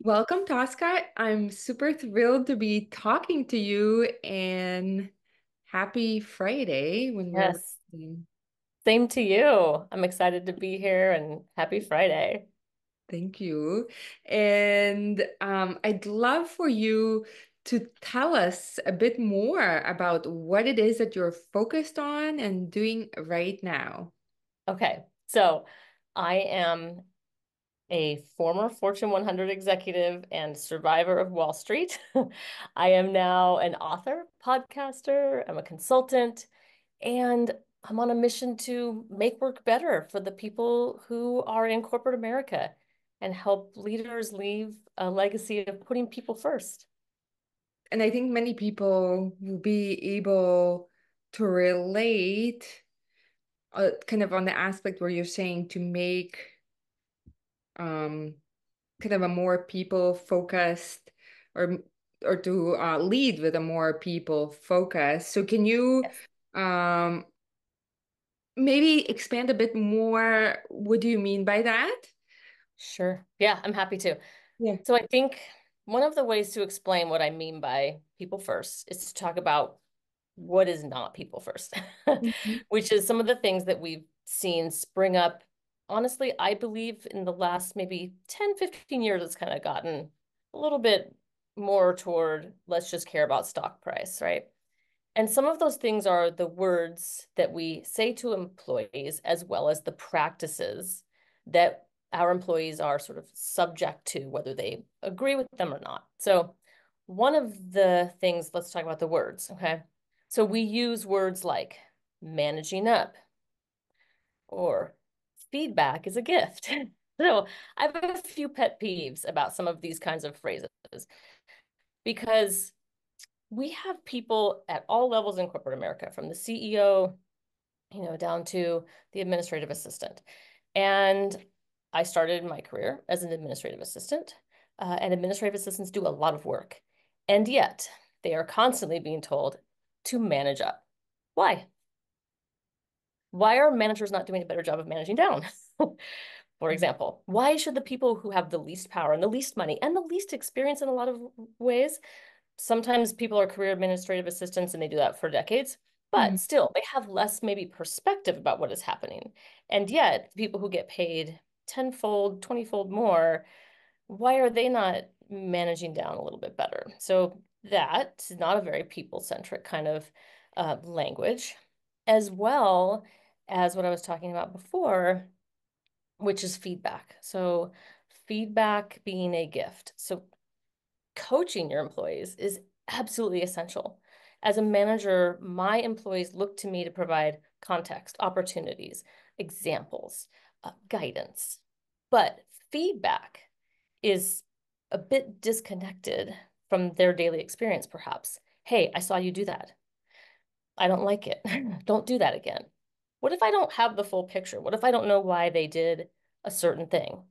Welcome, Tosca. I'm super thrilled to be talking to you and happy Friday when we're Yes, recording. same to you. I'm excited to be here and happy Friday. Thank you. And I'd love for you to tell us a bit more about what it is that you're focused on and doing right now. Okay, so I am a former Fortune 100 executive and survivor of Wall Street. I am now an author, podcaster, I'm a consultant, and I'm on a mission to make work better for the people who are in corporate America and help leaders leave a legacy of putting people first. And I think many people will be able to relate kind of on the aspect where you're saying to make um, kind of a more people focused or to lead with a more people focus. So can you Yes. um, maybe expand a bit more? What do you mean by that? Sure. Yeah, I'm happy to. Yeah. So I think one of the ways to explain what I mean by people first is to talk about what is not people first, Mhm. which is some of the things that we've seen spring up. Honestly, I believe in the last maybe 10, 15 years, it's kind of gotten a little bit more toward let's just care about stock price, right? And some of those things are the words that we say to employees, as well as the practices that our employees are sort of subject to, whether they agree with them or not. So, one of the things, let's talk about the words, okay? So, we use words like managing up or feedback is a gift. So, I have a few pet peeves about some of these kinds of phrases because we have people at all levels in corporate America, from the CEO, down to the administrative assistant. And I started my career as an administrative assistant, and administrative assistants do a lot of work. And yet, they are constantly being told to manage up. Why? Why are managers not doing a better job of managing down? For example, why should the people who have the least power and the least money and the least experience in a lot of ways, sometimes people are career administrative assistants and they do that for decades, but Mhm. still they have less maybe perspective about what is happening. And yet, people who get paid tenfold, 20-fold more, why are they not managing down a little bit better? So that is not a very people-centric kind of language, as well as what I was talking about before, which is feedback. So feedback being a gift. So coaching your employees is absolutely essential. As a manager, my employees look to me to provide context, opportunities, examples, guidance. But feedback is a bit disconnected from their daily experience, perhaps. Hey, I saw you do that. I don't like it. Don't do that again. What if I don't have the full picture? What if I don't know why they did a certain thing?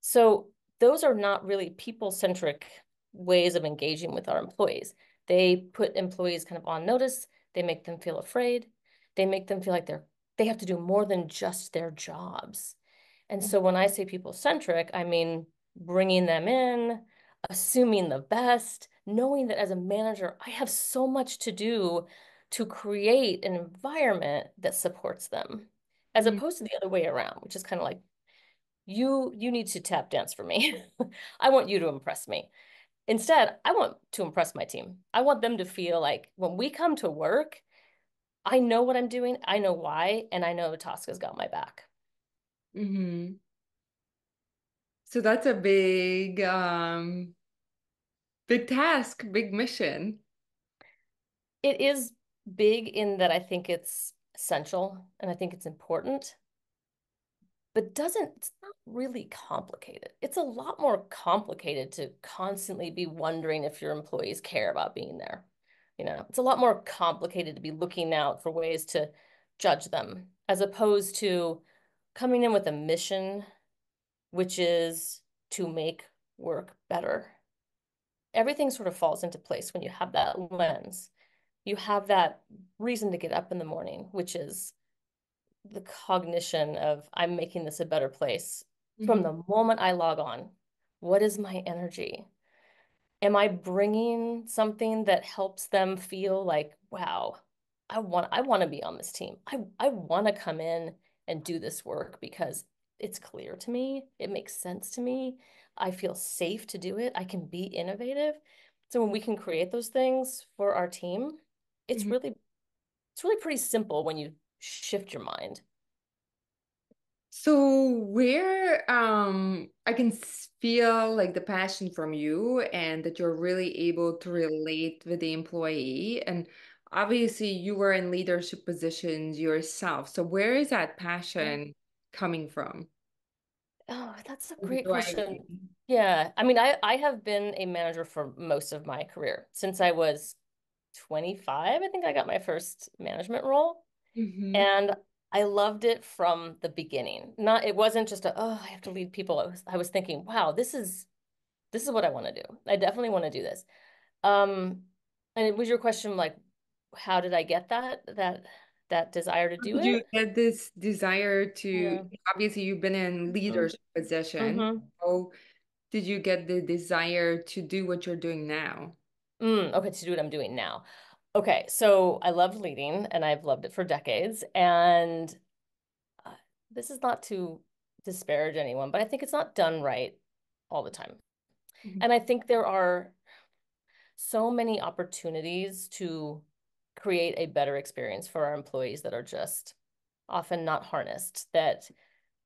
So those are not really people-centric ways of engaging with our employees. They put employees kind of on notice. They make them feel afraid. They make them feel like they have to do more than just their jobs. And so when I say people-centric, I mean bringing them in, assuming the best, knowing that as a manager, I have so much to do to create an environment that supports them, as Mhm. opposed to the other way around, which is kind of like you need to tap dance for me. I want you to impress me. Instead, I want to impress my team. I want them to feel like when we come to work, I know what I'm doing, I know why, and I know Tosca's got my back. Mhm. So that's a big task, big mission. It is big in that I think it's essential and I think it's important, but it's not really complicated. It's a lot more complicated to constantly be wondering if your employees care about being there. It's a lot more complicated to be looking out for ways to judge them, as opposed to coming in with a mission, which is to make work better. Everything sort of falls into place when you have that lens. You have that reason to get up in the morning, which is the cognition of I'm making this a better place from Mhm. the moment I log on. What is my energy? Am I bringing something that helps them feel like, wow, I want to be on this team. I want to come in and do this work because it's clear to me, it makes sense to me. I feel safe to do it. I can be innovative. So when we can create those things for our team, it's Mhm. really it's really pretty simple when you shift your mind. So where I can feel like the passion from you and that you're really able to relate with the employee, and obviously you were in leadership positions yourself. So where is that passion coming from? Oh, that's a great question. Enjoying. Yeah, I mean, I have been a manager for most of my career. Since I was 25, I think I got my first management role, Mm-hmm. and I loved it from the beginning. Not, it wasn't just a, oh, I have to lead people. I was thinking, wow, this is what I want to do. I definitely want to do this. And it was your question like, how did I get that desire to do Did you it? get this desire to, Yeah. obviously you've been in hmm leadership position. hmm So did you get the desire to do what you're doing now? Okay, to do what I'm doing now. Okay, so I loved leading and I've loved it for decades. And uh, this is not to disparage anyone, but I think it's not done right all the time. Mhm. And I think there are so many opportunities to create a better experience for our employees that are just often not harnessed, that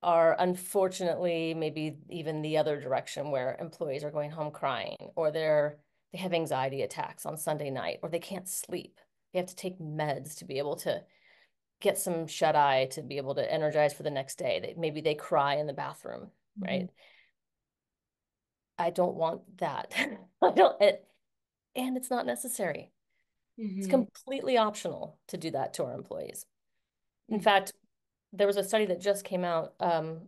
are unfortunately maybe even the other direction where employees are going home crying or they have anxiety attacks on Sunday night or they can't sleep. They have to take meds to be able to get some shut eye to be able to energize for the next day. Maybe they cry in the bathroom, Mhm. right? I don't want that. I don't, and it's not necessary. It's Mhm. completely optional to do that to our employees. In Mhm. fact, there was a study that just came out. It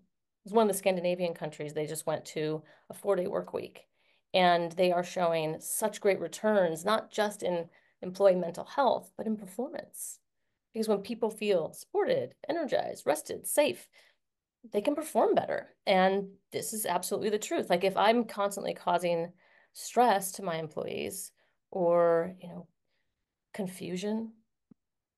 was one of the Scandinavian countries. They just went to a 4-day work week, and they are showing such great returns, not just in employee mental health, but in performance. Because when people feel supported, energized, rested, safe, they can perform better. And this is absolutely the truth. Like if I'm constantly causing stress to my employees or, confusion,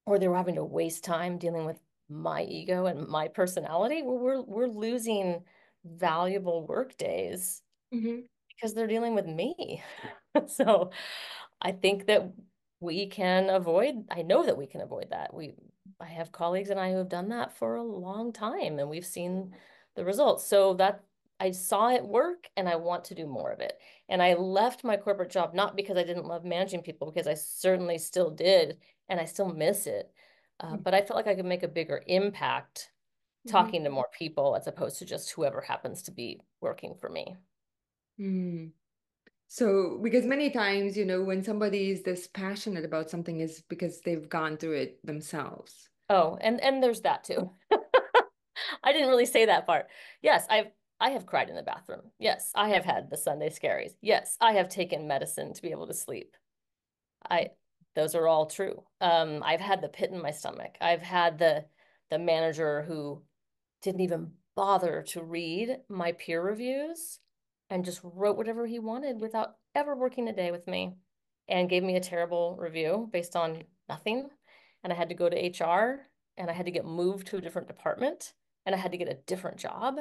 or they were having to waste time dealing with my ego and my personality, we're losing valuable work days Mhm. because they're dealing with me. So I think that I know that we can avoid that. I have colleagues and I who have done that for a long time and we've seen the results. So that I saw it work and I want to do more of it. And I left my corporate job not because I didn't love managing people, because I certainly still did and I still miss it. But I felt like I could make a bigger impact Mhm. talking to more people as opposed to just whoever happens to be working for me. Mhm. So, because many times, when somebody is this passionate about something is because they've gone through it themselves. Oh, and there's that too. I didn't really say that part. Yes, I have cried in the bathroom. Yes, I have had the Sunday scaries. Yes, I have taken medicine to be able to sleep. I Those are all true. I've had the pit in my stomach. I've had the manager who didn't even bother to read my peer reviews and just wrote whatever he wanted without ever working a day with me and gave me a terrible review based on nothing. And I had to go to HR and I had to get moved to a different department and I had to get a different job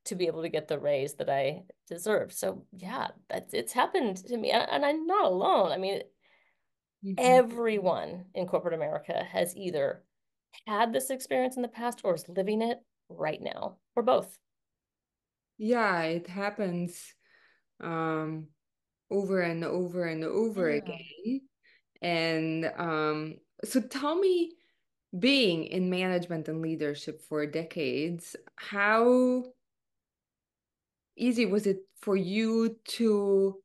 to be able to get the raise that I deserved. So yeah, it's happened to me and I'm not alone. I mean, Mhm. everyone in corporate America has either had this experience in the past or is living it right now, or both. Yeah, it happens um, over and over and over Yeah. again. And so tell me, being in management and leadership for decades, how easy was it for you to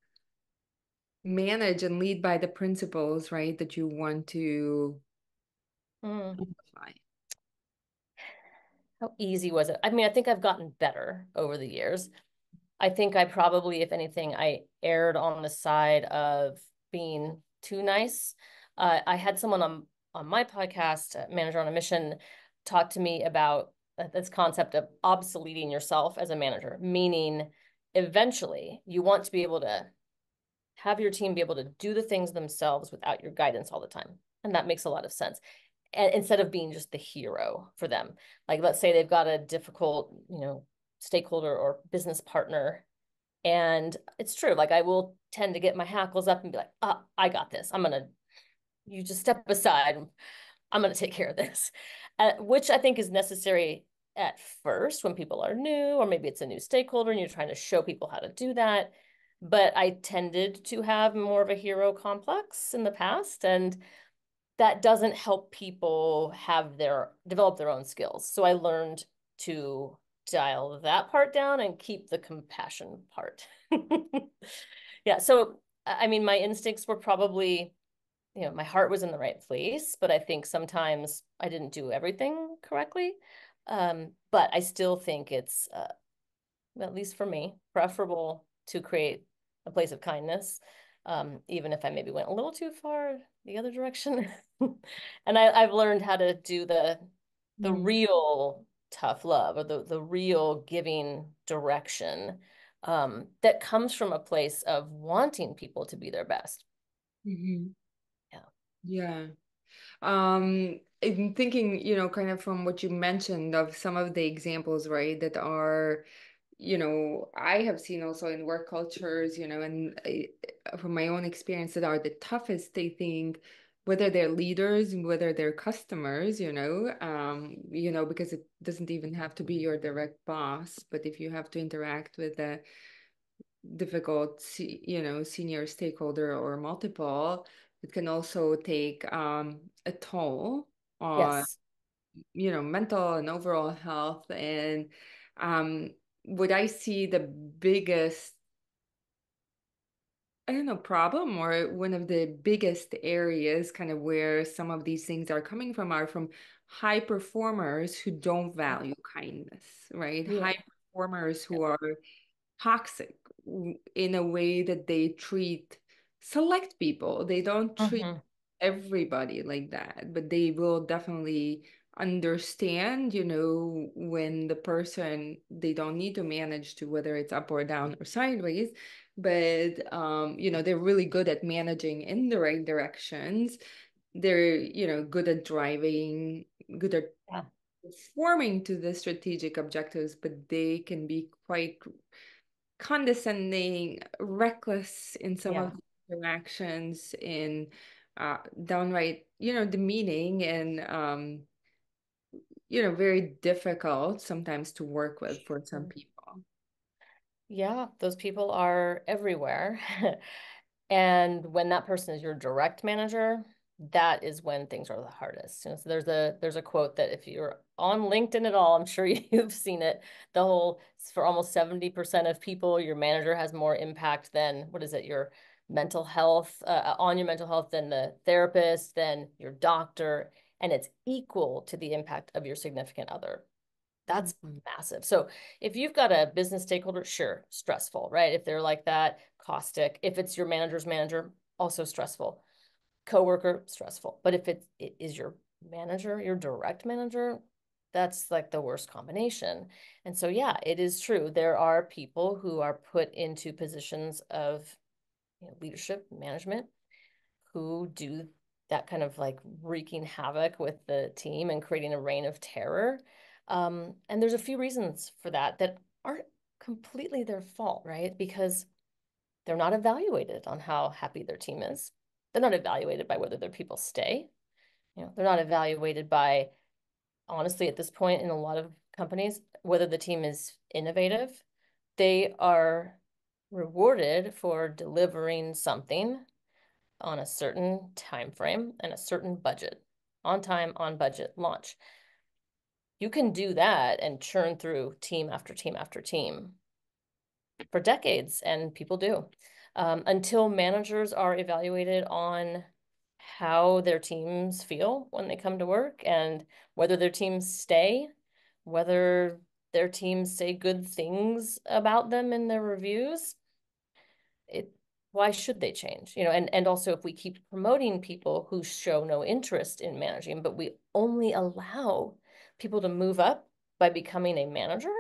manage and lead by the principles, right, that you want to Mm. amplify? How easy was it? I mean, I think I've gotten better over the years. I think I probably, if anything, I erred on the side of being too nice. I had someone on my podcast, Manager on a Mission, talk to me about this concept of obsoleting yourself as a manager, meaning eventually you want to be able to have your team be able to do the things themselves without your guidance all the time. And that makes a lot of sense. And instead of being just the hero for them. Like let's say they've got a difficult, stakeholder or business partner. And it's true, like I will tend to get my hackles up and be like, I got this. You just step aside. I'm going to take care of this, which I think is necessary at first when people are new, or maybe it's a new stakeholder and you're trying to show people how to do that. But I tended to have more of a hero complex in the past, and that doesn't help people develop their own skills. So I learned to dial that part down and keep the compassion part. Yeah. So, I mean, my instincts were probably, my heart was in the right place, but I think sometimes I didn't do everything correctly. But I still think it's, at least for me, preferable to create a place of kindness, even if I maybe went a little too far the other direction. And I've learned how to do the Mm-hmm. real tough love, or the real giving direction, that comes from a place of wanting people to be their best. Yeah. Yeah. I'm thinking, kind of from what you mentioned of some of the examples, right, that are, I have seen also in work cultures, and from my own experience that are the toughest, they think, whether they're leaders, whether they're customers, because it doesn't even have to be your direct boss, but if you have to interact with a difficult, senior stakeholder or multiple, it can also take a toll on, Yes. mental and overall health. And um, would I see the biggest, I don't know, problem, or one of the biggest areas kind of where some of these things are coming from are from high performers who don't value kindness, right? Yeah. High performers who are toxic in a way that they treat select people. They don't treat Hmm. everybody like that, but they will definitely understand, when the person, they don't need to manage to whether it's up or down or sideways, but they're really good at managing in the right directions. They're, good at driving, good at Yeah. performing to the strategic objectives, but they can be quite condescending, reckless in some of Yeah. the interactions, in downright, demeaning, and very difficult sometimes to work with for some people. Yeah, those people are everywhere. And when that person is your direct manager, that is when things are the hardest. So there's a quote that if you're on LinkedIn at all, I'm sure you've seen it. The whole For almost 70% of people, your manager has more impact than, what is it, your mental health, on your mental health, than the therapist, than your doctor, and it's equal to the impact of your significant other. That's Mhm. massive. So if you've got a business stakeholder, sure, stressful, right? If they're like that, caustic. If it's your manager's manager, also stressful. Coworker, stressful. But if it is your manager, your direct manager, that's like the worst combination. And so, yeah, it is true. There are people who are put into positions of, leadership, management, who do that kind of like wreaking havoc with the team and creating a reign of terror. And there's a few reasons for that that aren't completely their fault, right? Because they're not evaluated on how happy their team is. They're not evaluated by whether their people stay. They're not evaluated by, honestly, at this point in a lot of companies, whether the team is innovative. They are rewarded for delivering something on a certain time frame and a certain budget, on time, on budget, launch. You can do that and churn through team after team after team for decades, and people do, until managers are evaluated on how their teams feel when they come to work, and whether their teams stay, whether their teams say good things about them in their reviews. it Why should they change? And also, if we keep promoting people who show no interest in managing, but we only allow people to move up by becoming a manager,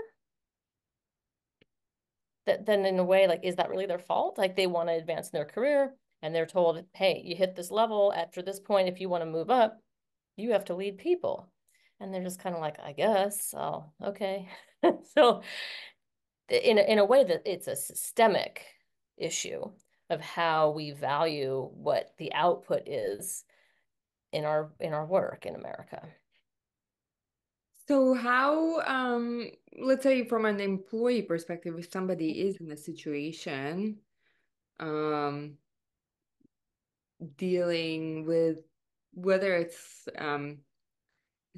that then in a way, like, is that really their fault? Like they want to advance in their career and they're told, hey, you hit this level after this point, if you want to move up, you have to lead people. And they're just kind of like, I guess, oh, okay. So in a way that it's a systemic issue of how we value what the output is in our work in America. So how, let's say from an employee perspective, if somebody is in a situation, um, dealing with whether it's a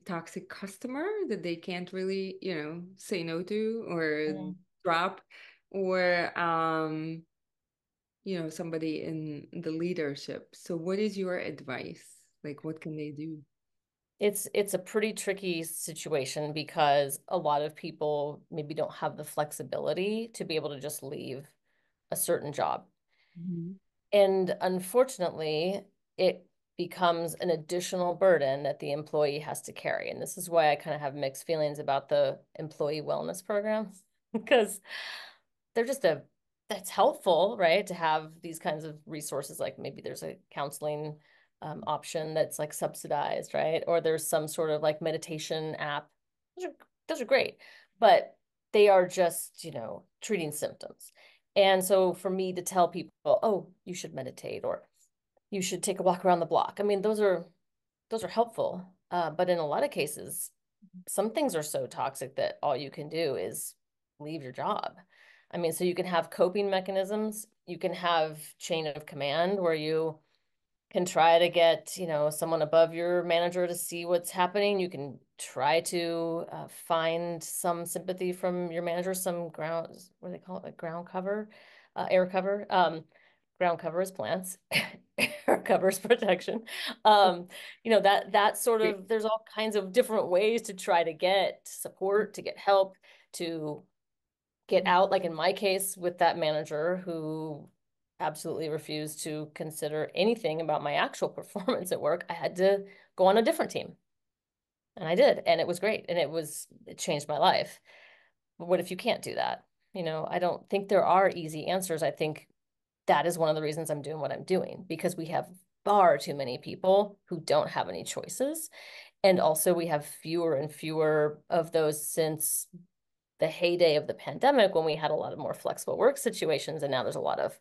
toxic customer that they can't really, say no to or Mm. drop, or somebody in the leadership. So what is your advice? Like, what can they do? It's a pretty tricky situation because a lot of people maybe don't have the flexibility to be able to just leave a certain job. Mhm. And unfortunately, it becomes an additional burden that the employee has to carry. And this is why I kind of have mixed feelings about the employee wellness program because they're just a that's helpful, right? To have these kinds of resources, like maybe there's a counseling option that's like subsidized, right? Or there's some sort of like meditation app. Those are great, but they are just, treating symptoms. And so for me to tell people, oh, you should meditate or you should take a walk around the block. I mean, those are helpful. But in a lot of cases, some things are so toxic that all you can do is leave your job. I mean, so you can have coping mechanisms, you can have chain of command where you can try to get, someone above your manager to see what's happening. You can try to find some sympathy from your manager, some ground, what do they call it, like ground cover, air cover. Ground cover is plants, air cover is protection. Um, that sort Great. of, there's all kinds of different ways to try to get support, to get help, to get out. Like in my case with that manager who absolutely refused to consider anything about my actual performance at work, I had to go on a different team. And I did, and it was great, and it changed my life. But what if you can't do that? I don't think there are easy answers. I think that is one of the reasons I'm doing what I'm doing, because we have far too many people who don't have any choices. And also we have fewer and fewer of those since the heyday of the pandemic when we had a lot of more flexible work situations, and now there's a lot of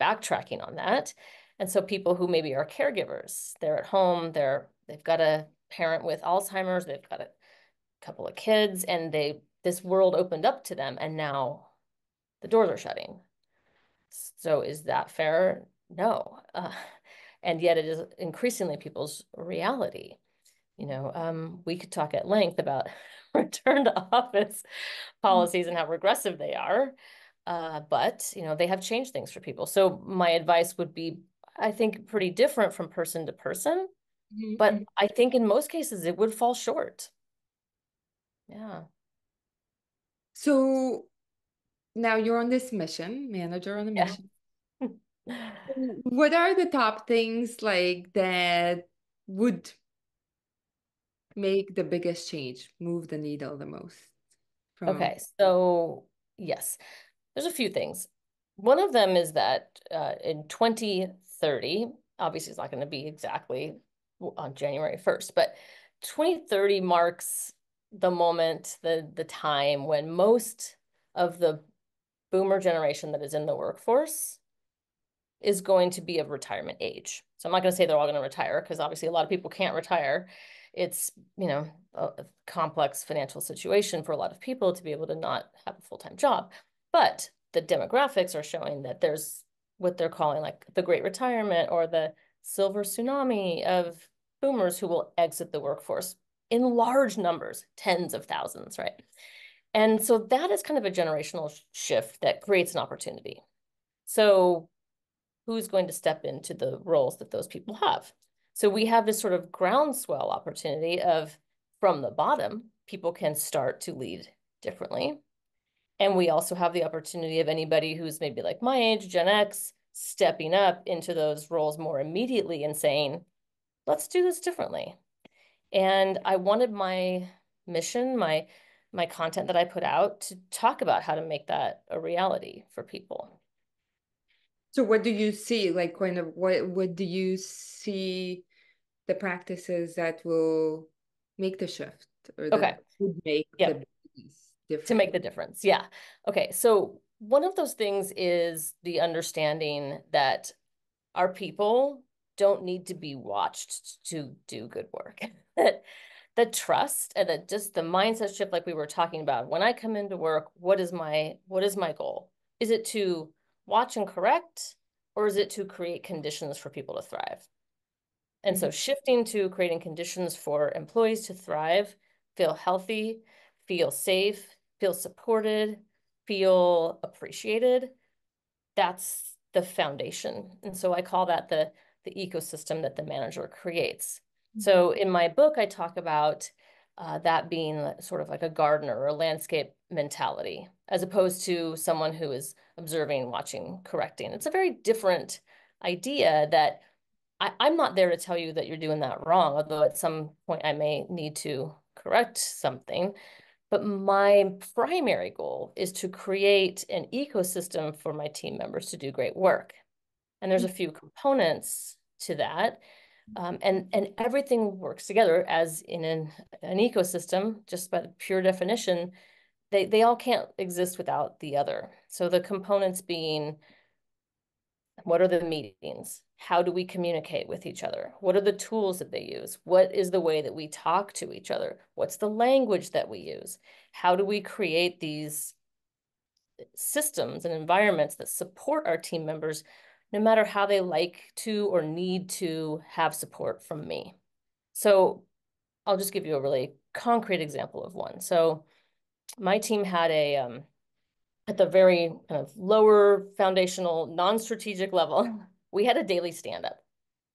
backtracking on that. And so people who maybe are caregivers, they're at home, they've got a parent with Alzheimer's, they've got a couple of kids, and this world opened up to them, and now the doors are shutting. So is that fair? No. And yet it is increasingly people's reality. We could talk at length about return to office policies and how regressive they are. But, they have changed things for people. So my advice would be, I think, pretty different from person to person. But Mhm. I think in most cases it would fall short. Yeah. So now you're on this mission, manager on a Yeah. mission. What are the top things like that would make the biggest change, move the needle the most from? Okay. So, yes. There's a few things. One of them is that in 2030, obviously it's not going to be exactly on January 1st, but 2030 marks the moment, the time when most of the boomer generation that is in the workforce is going to be of retirement age. So I'm not going to say they're all going to retire because obviously a lot of people can't retire. It's, a complex financial situation for a lot of people to be able to not have a full-time job. But the demographics are showing that there's what they're calling like the great retirement or the silver tsunami of boomers who will exit the workforce in large numbers, tens of thousands, right? And so that is kind of a generational shift that creates an opportunity. So who's going to step into the roles that those people have? So we have this sort of groundswell opportunity of from the bottom, people can start to lead differently. And we also have the opportunity of anybody who's maybe like my age, Gen X, stepping up into those roles more immediately and saying, let's do this differently. And I wanted my mission, my my content that I put out to talk about how to make that a reality for people. So what do you see? Like kind of what do you see the practices that will make the shift or that Okay. would make the Yep. business To different? make the difference. Yeah. Okay. So one of those things is the understanding that our people don't need to be watched to do good work. That the trust and that just the mindset shift like we were talking about. When I come into work, what is my goal? Is it to watch and correct, or is it to create conditions for people to thrive? And Mhm. so shifting to creating conditions for employees to thrive, feel healthy, feel safe, feel supported, feel appreciated, that's the foundation. And so I call that the ecosystem that the manager creates. Mhm. So in my book, I talk about that being sort of like a gardener or a landscape mentality, as opposed to someone who is observing, watching, correcting. It's a very different idea that I'm not there to tell you that you're doing that wrong, although at some point I may need to correct something. But my primary goal is to create an ecosystem for my team members to do great work. And there's a few components to that. And everything works together as in an ecosystem, just by the pure definition, they all can't exist without the other. So the components being, what are the meetings? How do we communicate with each other? What are the tools that they use? What is the way that we talk to each other? What's the language that we use? How do we create these systems and environments that support our team members, no matter how they like to or need to have support from me? So I'll just give you a really concrete example of one. So my team had at the very kind of lower foundational, non-strategic level, we had a daily stand-up.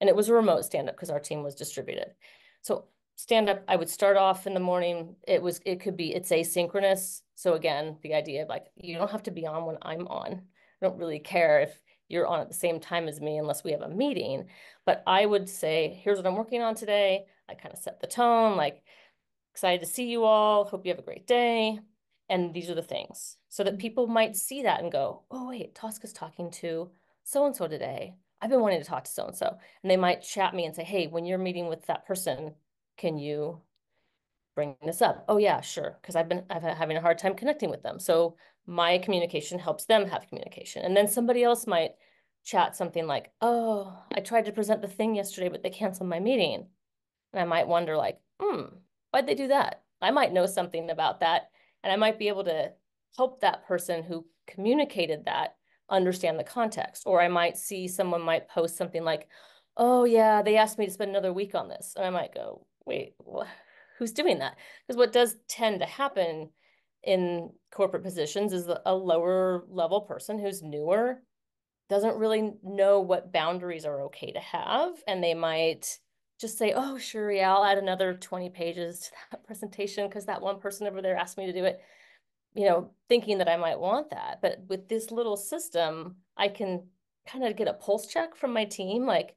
And it was a remote stand-up because our team was distributed. So stand-up, I would start off in the morning. It's asynchronous. So again, the idea of like, you don't have to be on when I'm on. I don't really care if you're on at the same time as me unless we have a meeting. But I would say, here's what I'm working on today. I kind of set the tone, like, excited to see you all. Hope you have a great day. And these are the things so that people might see that and go, oh, wait, Tosca's talking to so and so today. I've been wanting to talk to so and so. And they might chat me and say, hey, when you're meeting with that person, can you bring this up? Oh, yeah, sure. Because I've having a hard time connecting with them. So my communication helps them have communication. And then somebody else might chat something like, oh, I tried to present the thing yesterday, but they canceled my meeting. And I might wonder, like, why'd they do that? I might know something about that, and I might be able to help that person who communicated that understand the context. Or I might see someone might post something like, oh, yeah, they asked me to spend another week on this. And I might go, wait, who's doing that? Because what does tend to happen in corporate positions is a lower level person who's newer doesn't really know what boundaries are okay to have. And they might just say, oh, sure, yeah, I'll add another 20 pages to that presentation because that one person over there asked me to do it, thinking that I might want that. But with this little system, I can kind of get a pulse check from my team like,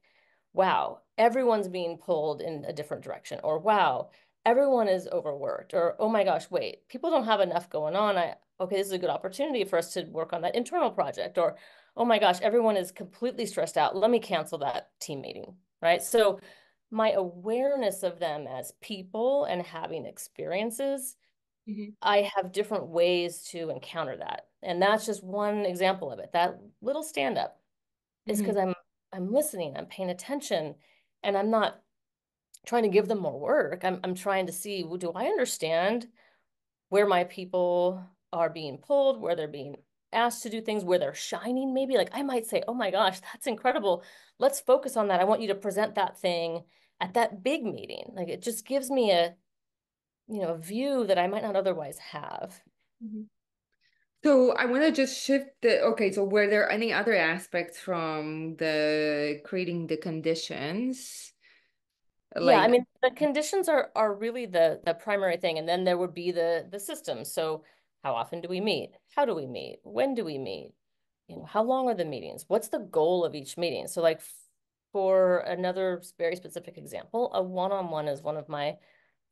wow, everyone's being pulled in a different direction, or wow, everyone is overworked, or oh my gosh, wait, people don't have enough going on. Okay, this is a good opportunity for us to work on that internal project, or oh my gosh, everyone is completely stressed out. Let me cancel that team meeting, right? So my awareness of them as people and having experiences, Mhm. I have different ways to encounter that. And that's just one example of it. That little stand up is Mhm. because I'm listening, I'm paying attention, and I'm not trying to give them more work. I'm trying to see, well, do I understand where my people are being pulled, where they're being asked to do things, where they're shining maybe? Like I might say, oh my gosh, that's incredible. Let's focus on that. I want you to present that thing at that big meeting. Like it just gives me a view that I might not otherwise have. Mhm. So I want to just shift okay, so were there any other aspects from the creating the conditions? Yeah, I Like, mean, the conditions are really the primary thing, and then there would be the systems. So how often do we meet? How do we meet? When do we meet? How long are the meetings? What's the goal of each meeting? So like for another very specific example, a one-on-one is one of my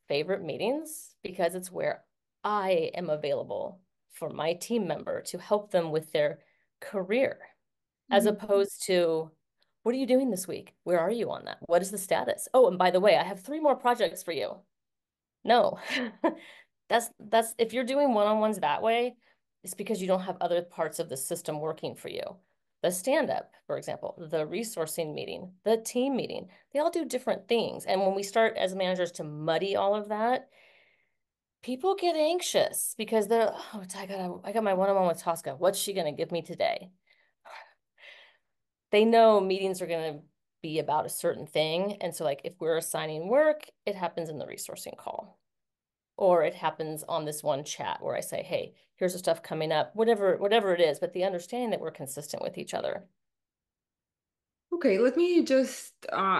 favorite meetings because it's where I am available for my team member to help them with their career, as Mhm. opposed to, what are you doing this week? Where are you on that? What is the status? Oh, and by the way, I have three more projects for you. No. That's if you're doing one-on-ones that way, it's because you don't have other parts of the system working for you. The stand-up, for example, the resourcing meeting, the team meeting, they all do different things. And when we start as managers to muddy all of that, people get anxious because they're, oh, I got my one-on-one with Tosca. What's she gonna give me today? They know meetings are gonna be about a certain thing. And so like if we're assigning work, it happens in the resourcing call. Or it happens on this one chat where I say, hey, here's the stuff coming up, whatever it is, but the understanding that we're consistent with each other. Okay, let me just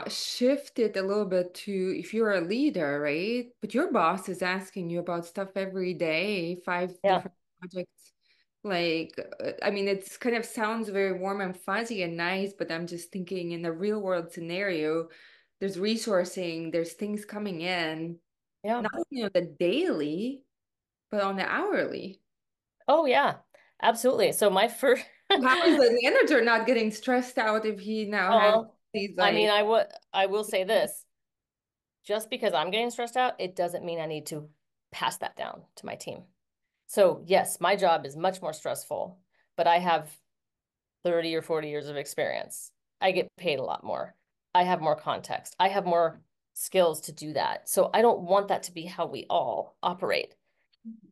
shift it a little bit to if you're a leader, right? But your boss is asking you about stuff every day, five Yeah, different projects. Like, I mean, it's kind of sounds very warm and fuzzy and nice, but I'm just thinking in the real world scenario, there's resourcing, there's things coming in, yeah. not only on the daily, but on the hourly. Oh yeah, absolutely. So my first How is the manager not getting stressed out if he now has well, these I mean, like I will say this, just because I'm getting stressed out, it doesn't mean I need to pass that down to my team. So yes, my job is much more stressful, but I have 30 or 40 years of experience. I get paid a lot more. I have more context. I have more skills to do that. So I don't want that to be how we all operate.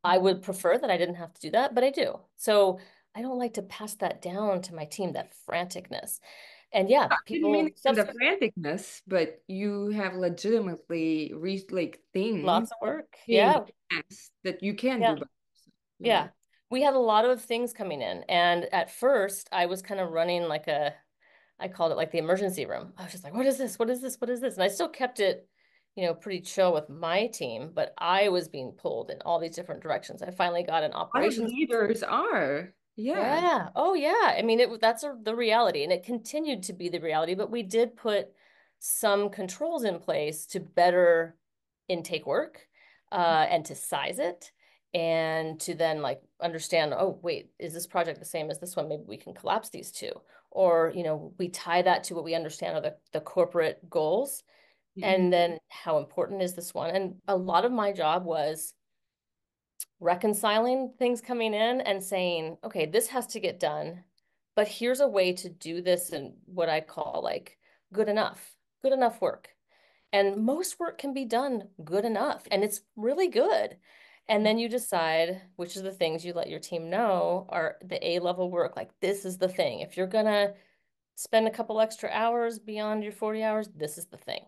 I would prefer that I didn't have to do that, but I do. So I don't like to pass that down to my team, that franticness. And yeah, didn't mean people, it in stuff's the franticness, but you have legitimately reached like things lots of work. being Yeah. asked that you can do Yeah. by yourself, you know. Yeah. We had a lot of things coming in. And at first, I was kind of running like I called it like the emergency room. I was just like, what is this? What is this? What is this? And I still kept it, pretty chill with my team, but I was being pulled in all these different directions. I finally got an A lot of operations. leaders are, yeah. Yeah. Oh, yeah. I mean, that's the reality, and it continued to be the reality, but we did put some controls in place to better intake work, and to size it, and to then like understand, oh, wait, is this project the same as this one? Maybe we can collapse these two. Or, we tie that to what we understand are the corporate goals, Mhm. and then how important is this one? And a lot of my job was reconciling things coming in and saying, okay, this has to get done, but here's a way to do this in what I call like good enough work. And most work can be done good enough, and it's really good. And then you decide which of the things you let your team know are the A-level work. Like, this is the thing. If you're gonna spend a couple extra hours beyond your 40 hours, this is the thing.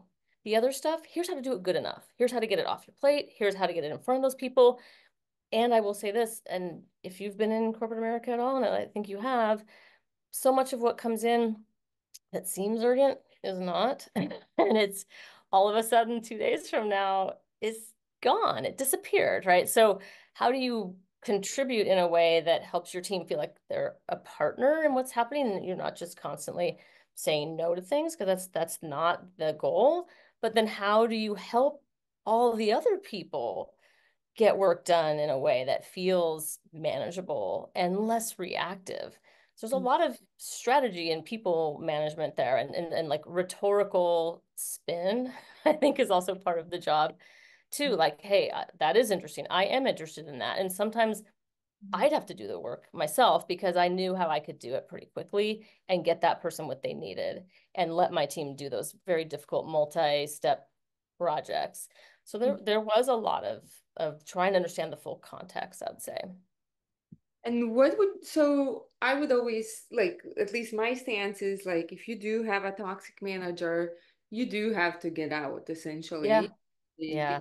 The other stuff, here's how to do it good enough. Here's how to get it off your plate. Here's how to get it in front of those people. And I will say this, and if you've been in corporate America at all, and I think you have, so much of what comes in that seems urgent is not. And it's all of a sudden 2 days from now is gone. It disappeared, right? So how do you contribute in a way that helps your team feel like they're a partner in what's happening and you're not just constantly saying no to things because that's not the goal. But then how do you help all the other people get work done in a way that feels manageable and less reactive? So there's a lot of strategy and people management there, and like rhetorical spin, I think is also part of the job too. Like, hey, that is interesting. I am interested in that. And sometimes I'd have to do the work myself because I knew how I could do it pretty quickly and get that person what they needed and let my team do those very difficult multi-step projects. So there was a lot of trying to understand the full context, I'd say. And what would, so I would always like, at least my stance is like, if you do have a toxic manager, you do have to get out essentially. Yeah. It, Yeah.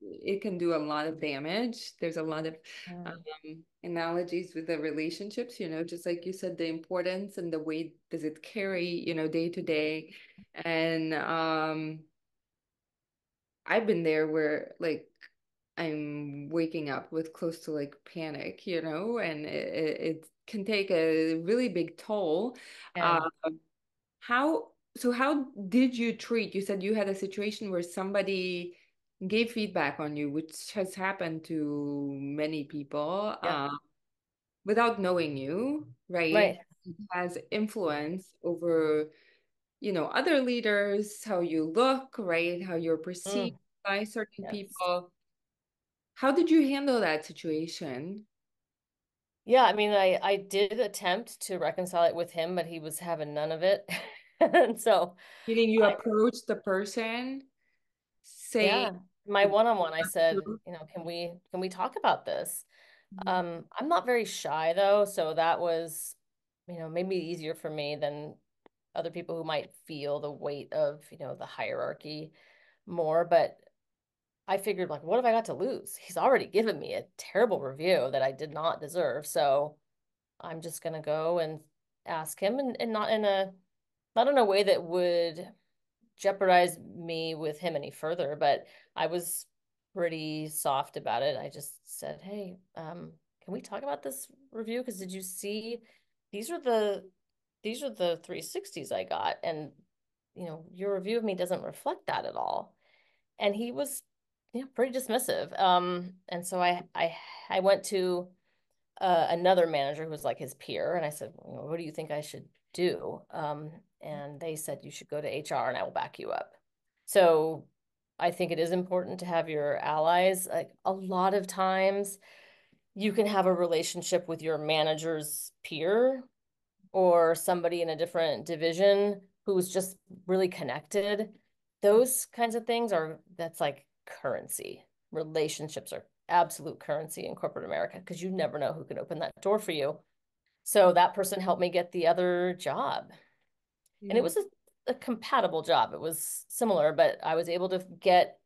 it can do a lot of damage. There's a lot of Mm. analogies with the relationships, just like you said, the importance and the weight does it carry, day to day. And I've been there where like I'm waking up with close to like panic, and it can take a really big toll. Uh, Yeah. how did you treat? You said you had a situation where somebody gave feedback on you, which has happened to many people, Yeah. without knowing you, right? Right. It has influence over, other leaders, how you look, right? How you're perceived Mm, by certain yes. people. How did you handle that situation? Yeah, I mean, I did attempt to reconcile it with him, but he was having none of it. And so Meaning you I, approach the person saying, yeah, my one-on-one, I said, Mhm. can we talk about this? I'm not very shy though, so that was, maybe easier for me than other people who might feel the weight of, the hierarchy more. But I figured, like, what have I got to lose? He's already given me a terrible review that I did not deserve. So I'm just gonna go and ask him, and not in a way that would jeopardize me with him any further, but I was pretty soft about it. I just said, "Hey, can we talk about this review? Because did you see these are the these are the 360s I got, and your review of me doesn't reflect that at all." And he was, pretty dismissive. And so I went to another manager who was like his peer, and I said, "What do you think I should do?" And they said, "You should go to HR, and I will back you up." So I think it is important to have your allies. Like a lot of times, you can have a relationship with your manager's peer or somebody in a different division who's just really connected. Those kinds of things that's like currency. Relationships are absolute currency in corporate America because you never know who can open that door for you. So that person helped me get the other job. And it Mhm. was a compatible job. It was similar, but I was able to get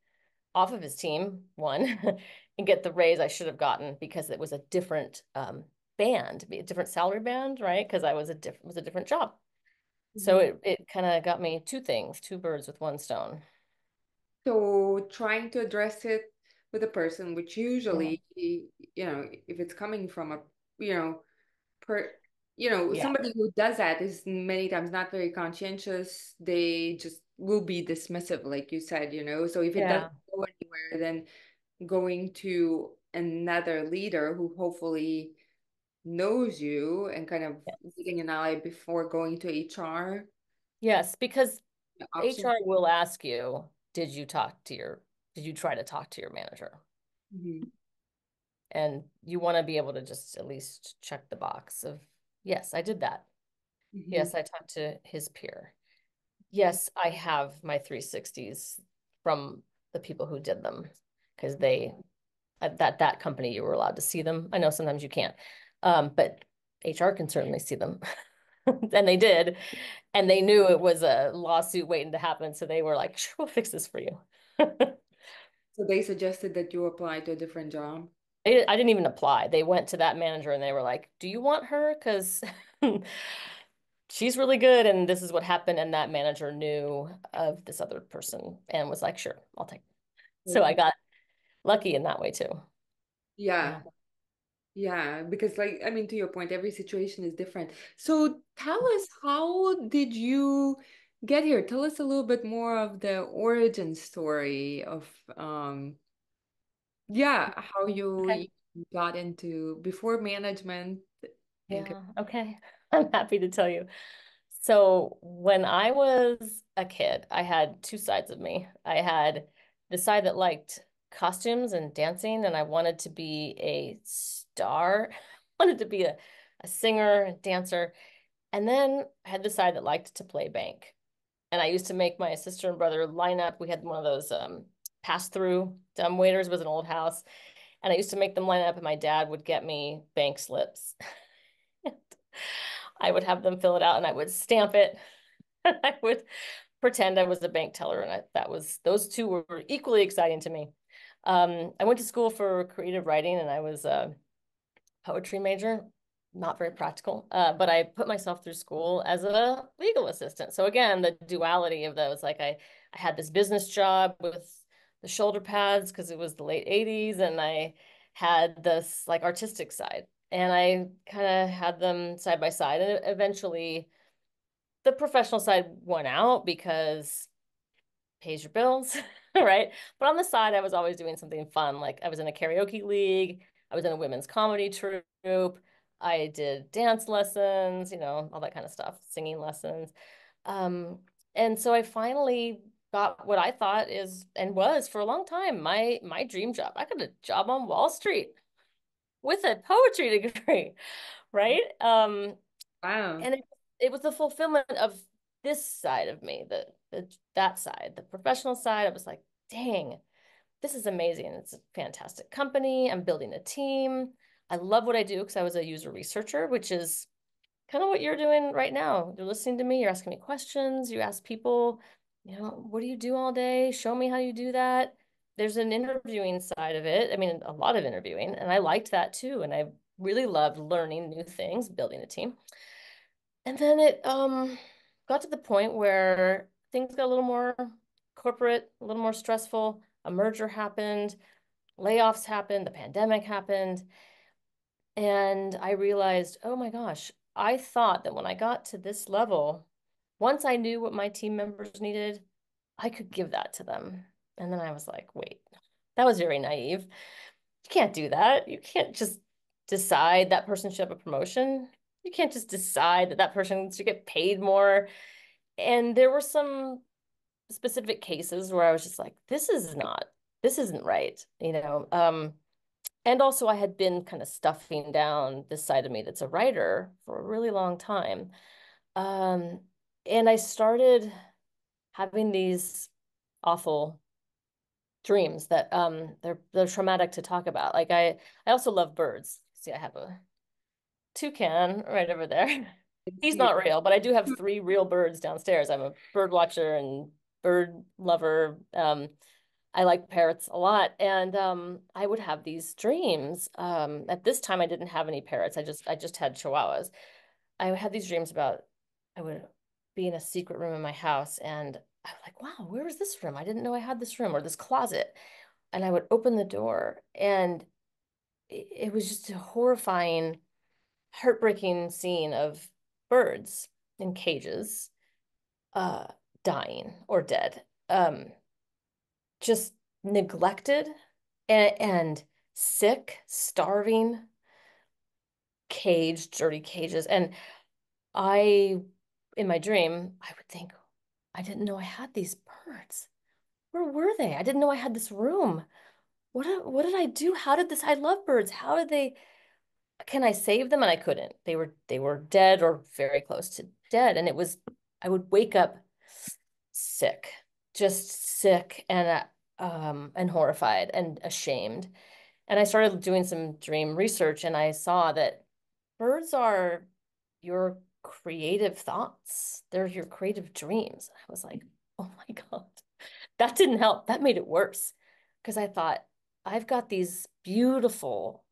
off of his team, one, and get the raise I should have gotten because it was a different a different salary band, right? Because I was a different job. So Mhm. it kind of got me two things, two birds with one stone. So trying to address it with a person, which Yeah. usually, if it's coming from a, you know, per, Yeah. somebody who does that is many times not very conscientious. They just will be dismissive, like you said, So if it doesn't Yeah. go anywhere, then going to another leader who hopefully knows you and kind of getting an ally before going to HR Yes, because option. HR will ask you, did you try to talk to your manager? Mhm. And you want to be able to just at least check the box of, yes, I did that. Mhm. Yes, I talked to his peer. Yes, I have my 360s from the people who did them because they at that company you were allowed to see them. I know sometimes you can't. But HR can certainly see them. And they did. And they knew it was a lawsuit waiting to happen. So they were like, sure, we'll fix this for you. So they suggested that you apply to a different job. I didn't even apply. They went to that manager and they were like, do you want her? Because she's really good. And this is what happened. And that manager knew of this other person and was like, sure, I'll take it. So I Okay. got lucky in that way too. Yeah. Yeah. Yeah, because I mean, to your point, every situation is different. So tell us, how did you get here? Tell us a little bit more of the origin story of yeah, how Okay. you got into before management and Yeah. Okay. I'm happy to tell you. So when I was a kid, I had two sides of me. I had the side that liked costumes and dancing, and I wanted to be a star, wanted to be a singer, a dancer. And then I had the side that liked to play bank. And I used to make my sister and brother line up. We had one of those pass-through dumb waiters, was an old house. And I used to make them line up, and my dad would get me bank slips. I would have them fill it out and I would stamp it. I would pretend I was a bank teller, and those two were equally exciting to me. I went to school for creative writing, and I was a poetry major, not very practical. But I put myself through school as a legal assistant. So again, the duality of those, like I had this business job with the shoulder pads because it was the late 80s, and I had this like artistic side. And I kind of had them side by side. And eventually the professional side won out because pays your bills. right? But on the side, I was always doing something fun. Like I was in a karaoke league, I was in a women's comedy troupe, I did dance lessons, all that kind of stuff, singing lessons. Um, and so I finally got what I thought is and was for a long time my dream job. I got a job on Wall Street with a poetry degree, right? Wow. And it was the fulfillment of this side of me, that side, the professional side. I was like, dang, this is amazing. It's a fantastic company. I'm building a team. I love what I do because I was a user researcher, which is kind of what you're doing right now. You're listening to me, you're asking me questions, you ask people, what do you do all day? Show me how you do that. There's an interviewing side of it. I mean, a lot of interviewing, and I liked that too. And I really loved learning new things, building a team. And then it got to the point where things got a little more corporate, a little more stressful. A merger happened, layoffs happened, the pandemic happened, and I realized, oh my gosh, I thought that when I got to this level, once I knew what my team members needed, I could give that to them. And then I was like, wait, that was very naive. You can't do that. You can't just decide that person should have a promotion. You can't just decide that that person should get paid more. And there were some specific cases where I was just like, this isn't right. And also I had been kind of stuffing down this side of me that's a writer for a really long time. Um, and I started having these awful dreams that they're traumatic to talk about. Like I also love birds. See, I have a toucan right over there. I He's see. not real, but I do have three real birds downstairs. I'm a bird watcher and bird lover. I like parrots a lot, and I would have these dreams. At this time, I didn't have any parrots. I just had chihuahuas. I had these dreams about I would be in a secret room in my house, and I was like, "Wow, where is this room? I didn't know I had this room or this closet." And I would open the door, and it was just a horrifying, heartbreaking scene of birds in cages, uh, dying or dead. Just neglected and sick, starving, caged, dirty cages. And I, in my dream, I would think, I didn't know I had these birds. Where were they? I didn't know I had this room. What did I do? How did this? I love birds. How did they? Can I save them? And I couldn't. They were dead or very close to dead. And I would wake up sick, just sick and horrified and ashamed. And I started doing some dream research and I saw that birds are your creative thoughts. They're your creative dreams. I was like, oh my God, that didn't help. That made it worse because I thought, I've got these beautiful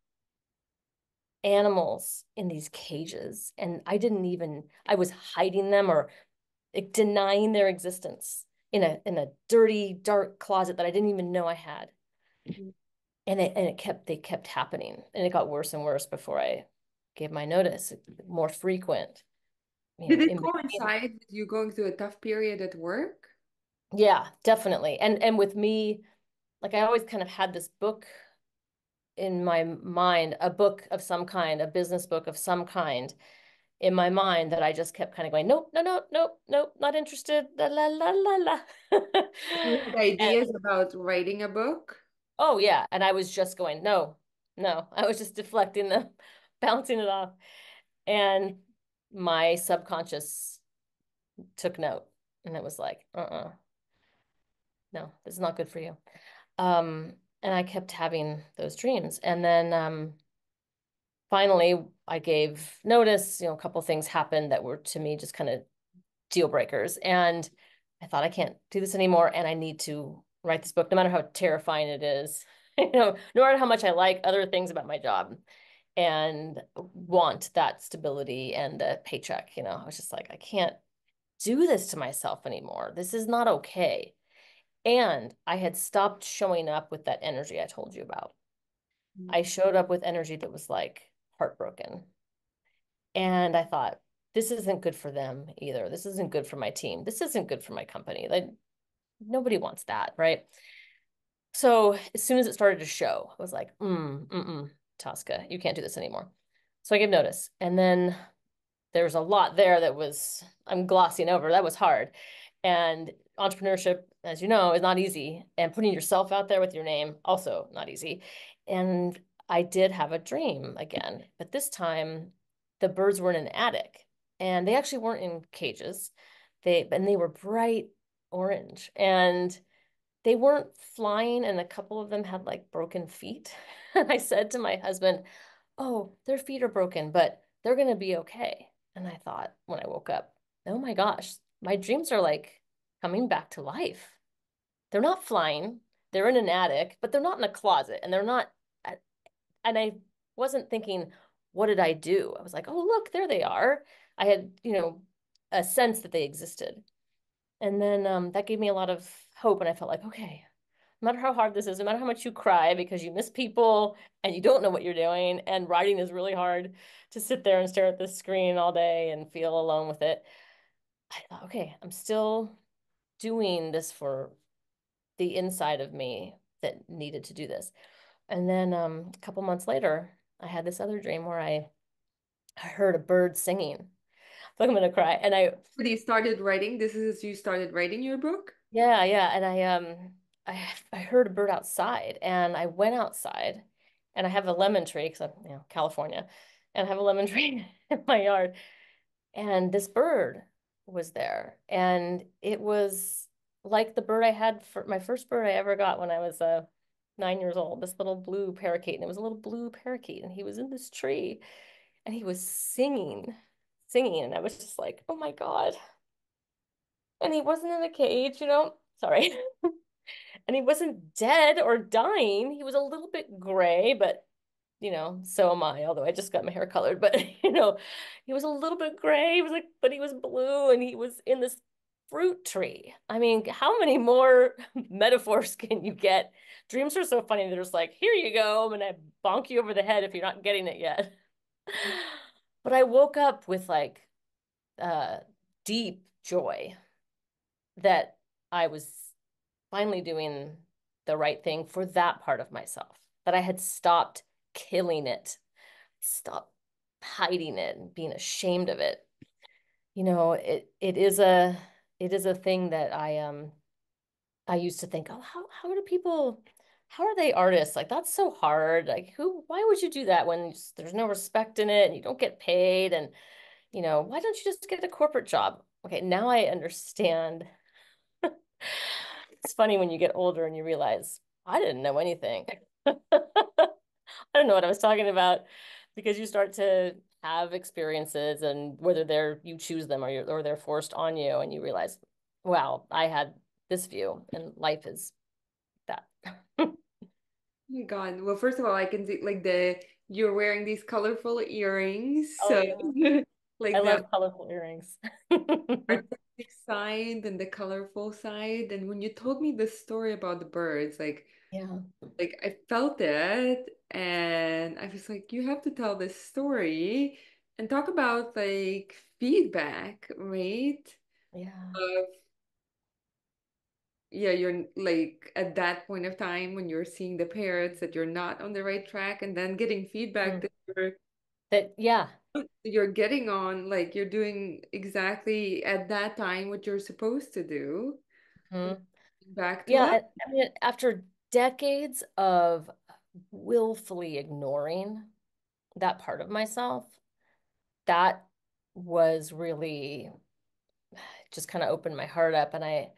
animals in these cages and I was hiding them or like, denying their existence in a dirty, dark closet that I didn't even know I had. They kept happening and it got worse and worse before I gave my notice, more frequent. Did it In between. coincide with you going through a tough period at work? Yeah, definitely. And with me, like I always kind of had this book in my mind, a book of some kind, a business book of some kind in my mind that I just kept kind of going, nope, no, no, nope, nope, not interested. La la la la la. You had And ideas about writing a book? oh yeah, and I was just going, no, no. I was just deflecting them, bouncing it off. And my subconscious took note and it was like, no, this is not good for you. And I kept having those dreams. And then finally I gave notice, a couple things happened that were to me just kind of deal breakers. And I thought I can't do this anymore and I need to write this book, no matter how terrifying it is, no matter how much I like other things about my job and want that stability and the paycheck. I was just like, I can't do this to myself anymore. This is not okay. And I had stopped showing up with that energy I told you about. I showed up with energy that was like heartbroken. And I thought, this isn't good for them either. This isn't good for my team. This isn't good for my company. Like nobody wants that, right? So as soon as it started to show, I was like, Tosca, you can't do this anymore. So I gave notice. And then there was a lot there that was, I'm glossing over. That was hard. And entrepreneurship, as you know, is not easy. And putting yourself out there with your name, also not easy. And I did have a dream again, but this time the birds were in an attic and they actually weren't in cages. They were bright orange and they weren't flying, and a couple of them had like broken feet. And I said to my husband, oh, their feet are broken, but they're going to be okay. And I thought when I woke up, oh my gosh, my dreams are like coming back to life. They're not flying, they're in an attic, but they're not in a closet. And they're not, and I wasn't thinking, what did I do? I was like, oh, look, there they are. I had, a sense that they existed. And then that gave me a lot of hope. And I felt like, okay, no matter how hard this is, no matter how much you cry because you miss people and you don't know what you're doing, and writing is really hard to sit there and stare at the screen all day and feel alone with it. I thought, okay, I'm still doing this for the inside of me that needed to do this. And then a couple months later, I had this other dream where I heard a bird singing. I feel like I'm gonna cry. And But you started writing. This is you started writing your book? yeah, yeah, and I heard a bird outside, and I went outside, and I have a lemon tree because I'm, California, and I have a lemon tree in my yard, and this bird was there, and it was like the bird I had for my first bird I ever got when I was 9 years old, this little blue parakeet, and it was a little blue parakeet, and he was in this tree, and he was singing, and I was just like, oh my God. And he wasn't in a cage. Sorry. And he wasn't dead or dying. He was a little bit gray, but so am I, although I just got my hair colored. But he was a little bit gray. He was like, but he was blue and he was in this fruit tree. I mean, how many more metaphors can you get? Dreams are so funny. They're just like, here you go. I'm gonna bonk you over the head if you're not getting it yet. But I woke up with like uh deep joy that I was finally doing the right thing for that part of myself, that I had stopped killing it, stopped hiding it and being ashamed of it. It is a thing that I used to think, oh, how do people, how are they artists? Like that's so hard. Like why would you do that when there's no respect in it and you don't get paid? And why don't you just get a corporate job? Okay, now I understand. It's funny when you get older and you realize I didn't know anything. I don't know what I was talking about, because you start to have experiences, and whether you choose them or they're forced on you, and you realize, wow, I had this view and life is that. Oh my God. Well, first of all, I can see like the you're wearing these colorful earrings. Oh So yeah. I like the love colorful earrings. artistic side and the colorful side. And when you told me the story about the birds, Yeah. like I felt it and I was like, you have to tell this story and talk about like feedback, right? Yeah. Of yeah, you're like at that point of time when you're seeing the parrots that you're not on the right track and then getting feedback Mm. that Yeah. you're getting on, like you're doing exactly at that time what you're supposed to do. Mhm. Back to Yeah. life. I mean, after decades of willfully ignoring that part of myself, that was really just kind of opened my heart up. And I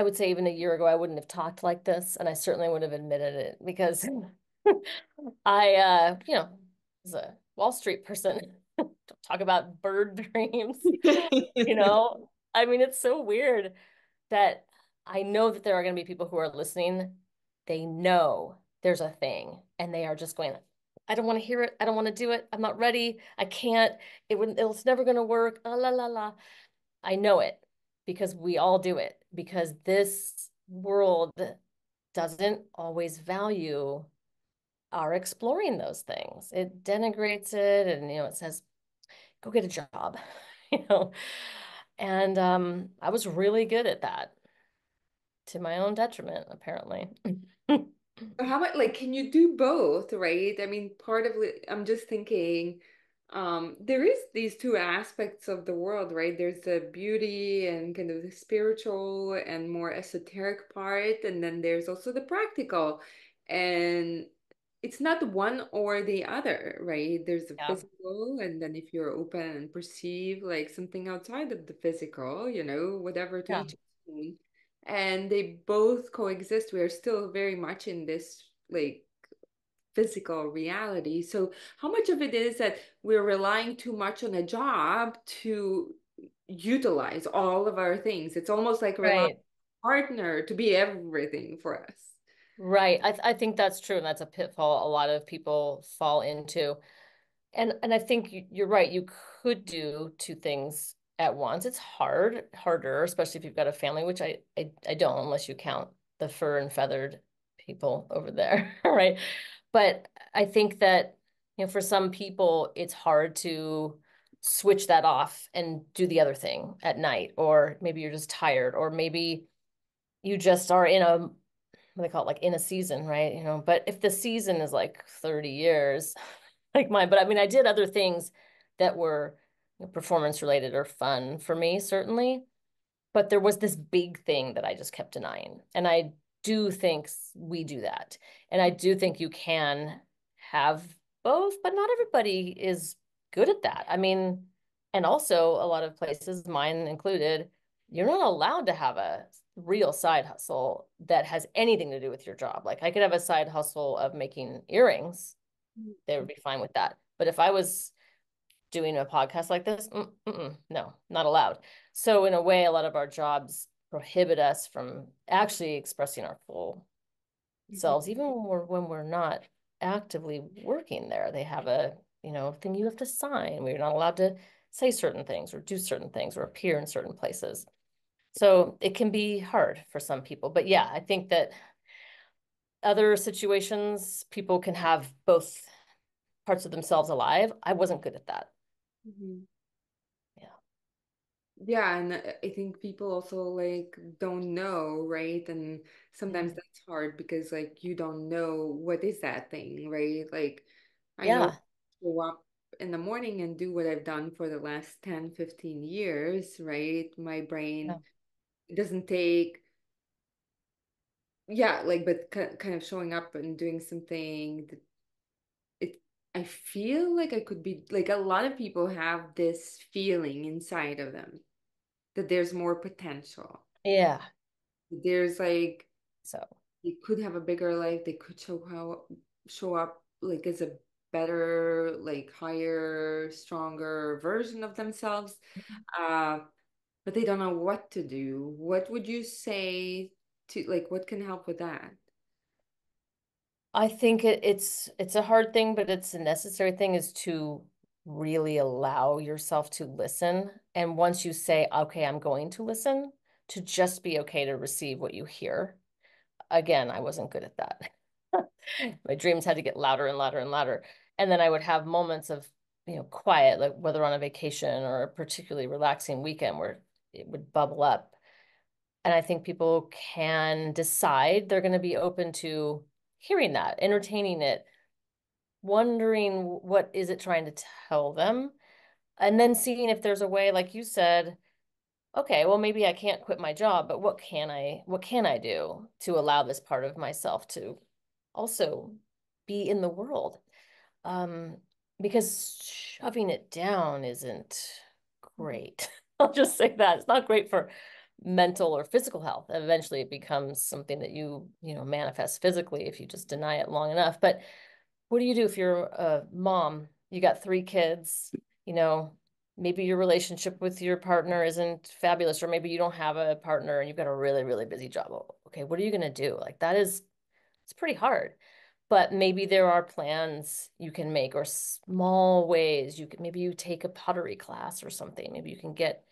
would say even a year ago, I wouldn't have talked like this, and I certainly would have admitted it because as a Wall Street person, don't talk about bird dreams. I mean, it's so weird that I know that there are going to be people who are listening. They know there's a thing, and they are just going, I don't want to hear it. I don't want to do it. I'm not ready. I can't. It's never going to work. Ah, la la la. I know it because we all do it, because this world doesn't always value our exploring those things. It denigrates it, and it says, go get a job, you know. And I was really good at that, to my own detriment, apparently. But how about like can you do both, right? I mean, part of it, I'm just thinking, there is these two aspects of the world, right? There's the beauty and kind of the spiritual and more esoteric part, and then there's also the practical. And it's not one or the other, right? There's the Yeah. physical, and then if you're open and perceive like something outside of the physical, you know, whatever to Yeah. each his own, and they both coexist. We are still very much in this like physical reality. So how much of it is that we're relying too much on a job to utilize all of our things? It's almost like relying Right. on a partner to be everything for us. Right. I think that's true. And that's a pitfall a lot of people fall into. And I think you're right. You could do two things at once. It's harder, especially if you've got a family, which I don't, unless you count the fur and feathered people over there, right? But I think that, for some people, it's hard to switch that off and do the other thing at night, or maybe you're just tired, or maybe you just are in a, what do they call it, like in a season, right? But if the season is like 30 years, like mine. But I mean, I did other things that were performance related or fun for me, certainly. But there was this big thing that I just kept denying. And I do think we do that. And I do think you can have both, but not everybody is good at that. I mean, and also a lot of places, mine included, you're not allowed to have a real side hustle that has anything to do with your job. Like I could have a side hustle of making earrings, they would be fine with that. But if I was doing a podcast like this, no, not allowed. So in a way, a lot of our jobs prohibit us from actually expressing our full Mhm. selves, even when we're not actively working there. They have a, thing you have to sign. We're not allowed to say certain things or do certain things or appear in certain places. So it can be hard for some people. But yeah, I think that other situations, people can have both parts of themselves alive. I wasn't good at that. Mhm. Yeah. Yeah, and I think people also like don't know, right? And sometimes Mm. that's hard because like you don't know what is that thing, right? Like I know Yeah. show up in the morning and do what I've done for the last 10, 15 years, right? My Yeah. brain doesn't take, yeah, like but kind of showing up and doing something that it I feel like I could be like a lot of people have this feeling inside of them that there's more potential. Yeah. There's like So, they could have a bigger life. They could show up like as a better, like higher, stronger version of themselves. Uh, but they don't know what to do. What would you say to like what can help with that? I think it's a hard thing, but it's a necessary thing is to really allow yourself to listen. And once you say, okay, I'm going to listen, to just be okay to receive what you hear. Again, I wasn't good at that. My dreams had to get louder and louder and louder. And then I would have moments of, quiet, like whether on a vacation or a particularly relaxing weekend where it would bubble up. And I think people can decide they're going to be open to hearing that, entertaining it, wondering what is it trying to tell them, and then seeing if there's a way, like you said, okay, well, maybe I can't quit my job, but what can I do to allow this part of myself to also be in the world? Um, because shoving it down isn't great. I'll just say that. It's not great for mental or physical health. Eventually it becomes something that manifest physically if you just deny it long enough. But what do you do if you're a mom? You got three kids, you know, maybe your relationship with your partner isn't fabulous, or maybe you don't have a partner and you've got a really, really busy job. Okay, what are you going to do? Like it's pretty hard. But maybe there are plans you can make or small ways maybe you take a pottery class or something. Maybe you can get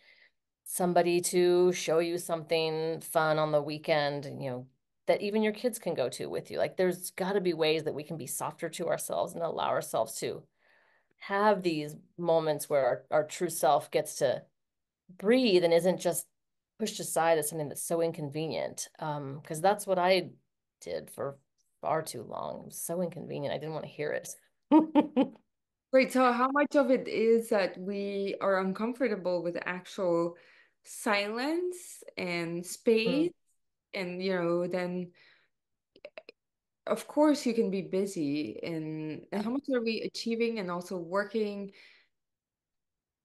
somebody to show you something fun on the weekend, that even your kids can go to with you. Like there's got to be ways that we can be softer to ourselves and allow ourselves to have these moments where our true self gets to breathe and isn't just pushed aside as something that's so inconvenient. Because that's what I did for far too long. It was so inconvenient. I didn't want to hear it. Right, so how much of it is that we are uncomfortable with actual silence and Mm, space? And, then of course you can be busy. And yeah. how much are we achieving and also working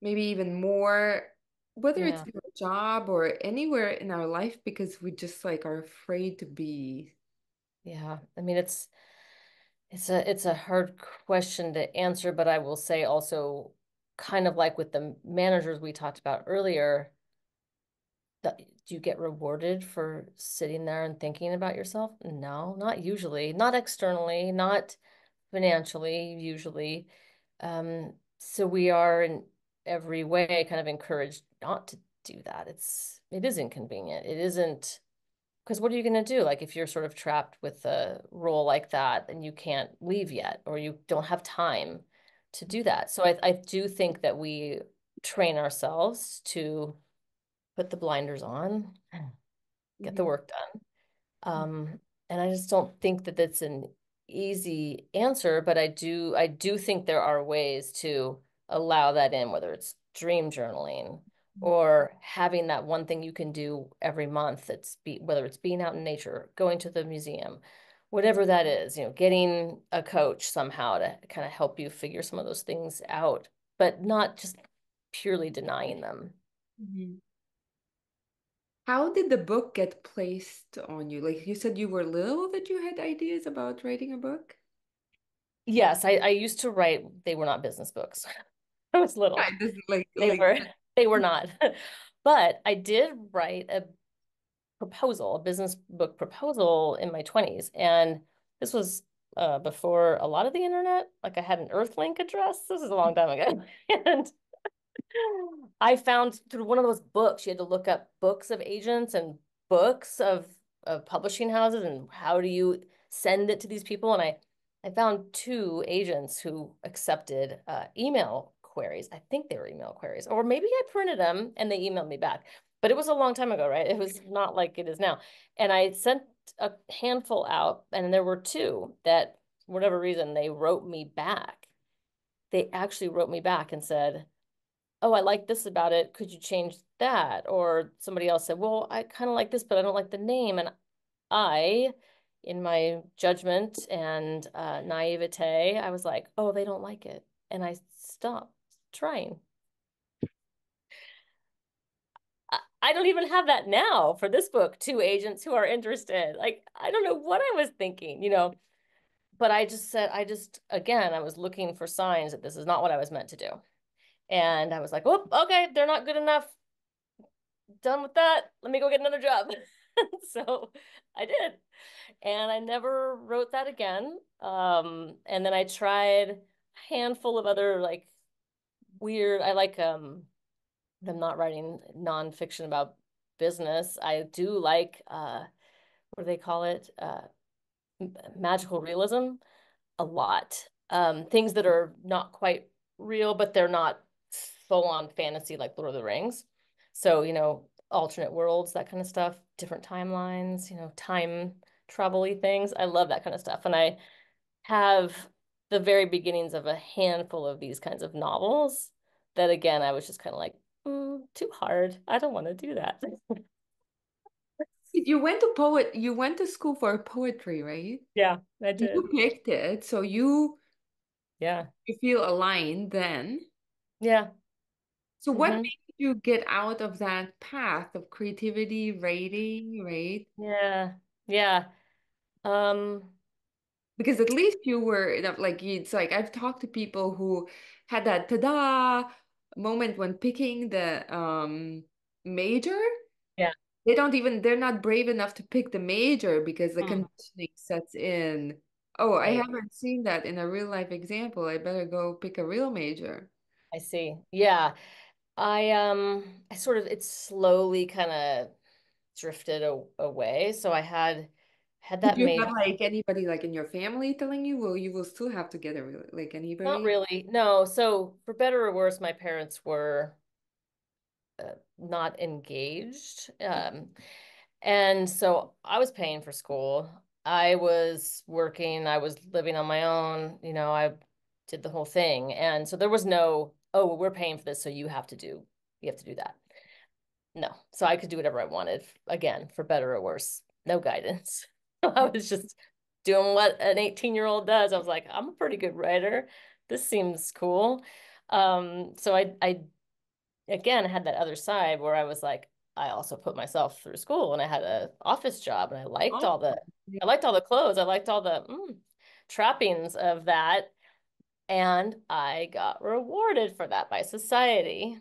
maybe even more, whether it's Yeah. in a job or anywhere in our life, because we just like are afraid to be. Yeah. I mean, it's a hard question to answer, but I will say also kind of like with the managers we talked about earlier, do you get rewarded for sitting there and thinking about yourself? No, not usually. Not externally, not financially, usually. So we are in every way kind of encouraged not to do that. It is inconvenient. It isn't because what are you going to do? Like if you're sort of trapped with a role like that and you can't leave yet, or you don't have time to do that. So I do think that we train ourselves to put the blinders on, get the Mhm. work done. And I just don't think that that's an easy answer, but I do think there are ways to allow that in, whether it's dream journaling or having that one thing you can do every month whether it's being out in nature, going to the museum, whatever that is, getting a coach somehow to kind of help you figure some of those things out, but not just purely denying them. Mhm. How did the book get placed on you? Like you said, you were little that you had ideas about writing a book? Yes, I used to write, they were not business books. I was I little. just They like were they were not. But I did write a business book proposal in my 20s. And this was before a lot of the internet. Like I had an Earthlink address. This is a long time ago. And I found through one of those books, you had to look up books of agents and books of publishing houses and how do you send it to these people. And I found two agents who accepted email queries. I think they were email queries, or maybe I printed them and they emailed me back. But it was a long time ago, right? It was not like it is now. And I sent a handful out, and there were two that, for whatever reason, they wrote me back. They actually wrote me back and said, oh, I like this about it. Could you change that? Or somebody else said, well, I kind of like this, but I don't like the name. And I, in my judgment and naivete, I was like, oh, they don't like it. And I stopped trying. I don't even have that now for this book, two agents who are interested. Like, I don't know what I was thinking. But I just said, again, I was looking for signs that this is not what I was meant to do. And I was like, oh, okay, they're not good enough. Done with that. Let me go get another job. So I did. And I never wrote that again. And then I tried a handful of other like weird, I like I'm not writing nonfiction about business. I do like what do they call it? Magical realism a lot. Things that are not quite real, but they're not full on fantasy like Lord of the Rings. So, alternate worlds, that kind of stuff, different timelines, time travel-y things. I love that kind of stuff. And I have the very beginnings of a handful of these kinds of novels that, again, I was just kind of like, too hard. I don't want to do that. you went to school for poetry, right? Yeah, I You did. picked it, so Yeah. you feel aligned then. Yeah. So what Hmm. made you get out of that path of creativity, writing, right? Yeah. Yeah. Um, Because at least you were like it's like I've talked to people who had that ta-da moment when picking the major. yeah. They're not brave enough to pick the major because the Mm, conditioning sets in. Oh, I right. haven't seen that in a real life example. I better go pick a real major. I see. Yeah. I sort of it slowly kind of drifted away. So I had Did that you have major. like anybody like in your family telling you, well, you will still have to get a real like Not anybody? really. No. So for better or worse, my parents were not engaged. And so I was paying for school. I was working, I was living on my own, I did the whole thing. And so there was no, oh, well, we're paying for this, so you have to do that. No. So I could do whatever I wanted, again, for better or worse. No guidance. I was just doing what an 18-year-old does. I was like, I'm a pretty good writer. This seems cool. So I again had that other side where I was like, I also put myself through school and I had an office job and Oh, I liked all the clothes. I liked all the trappings of that. And I got rewarded for that by society.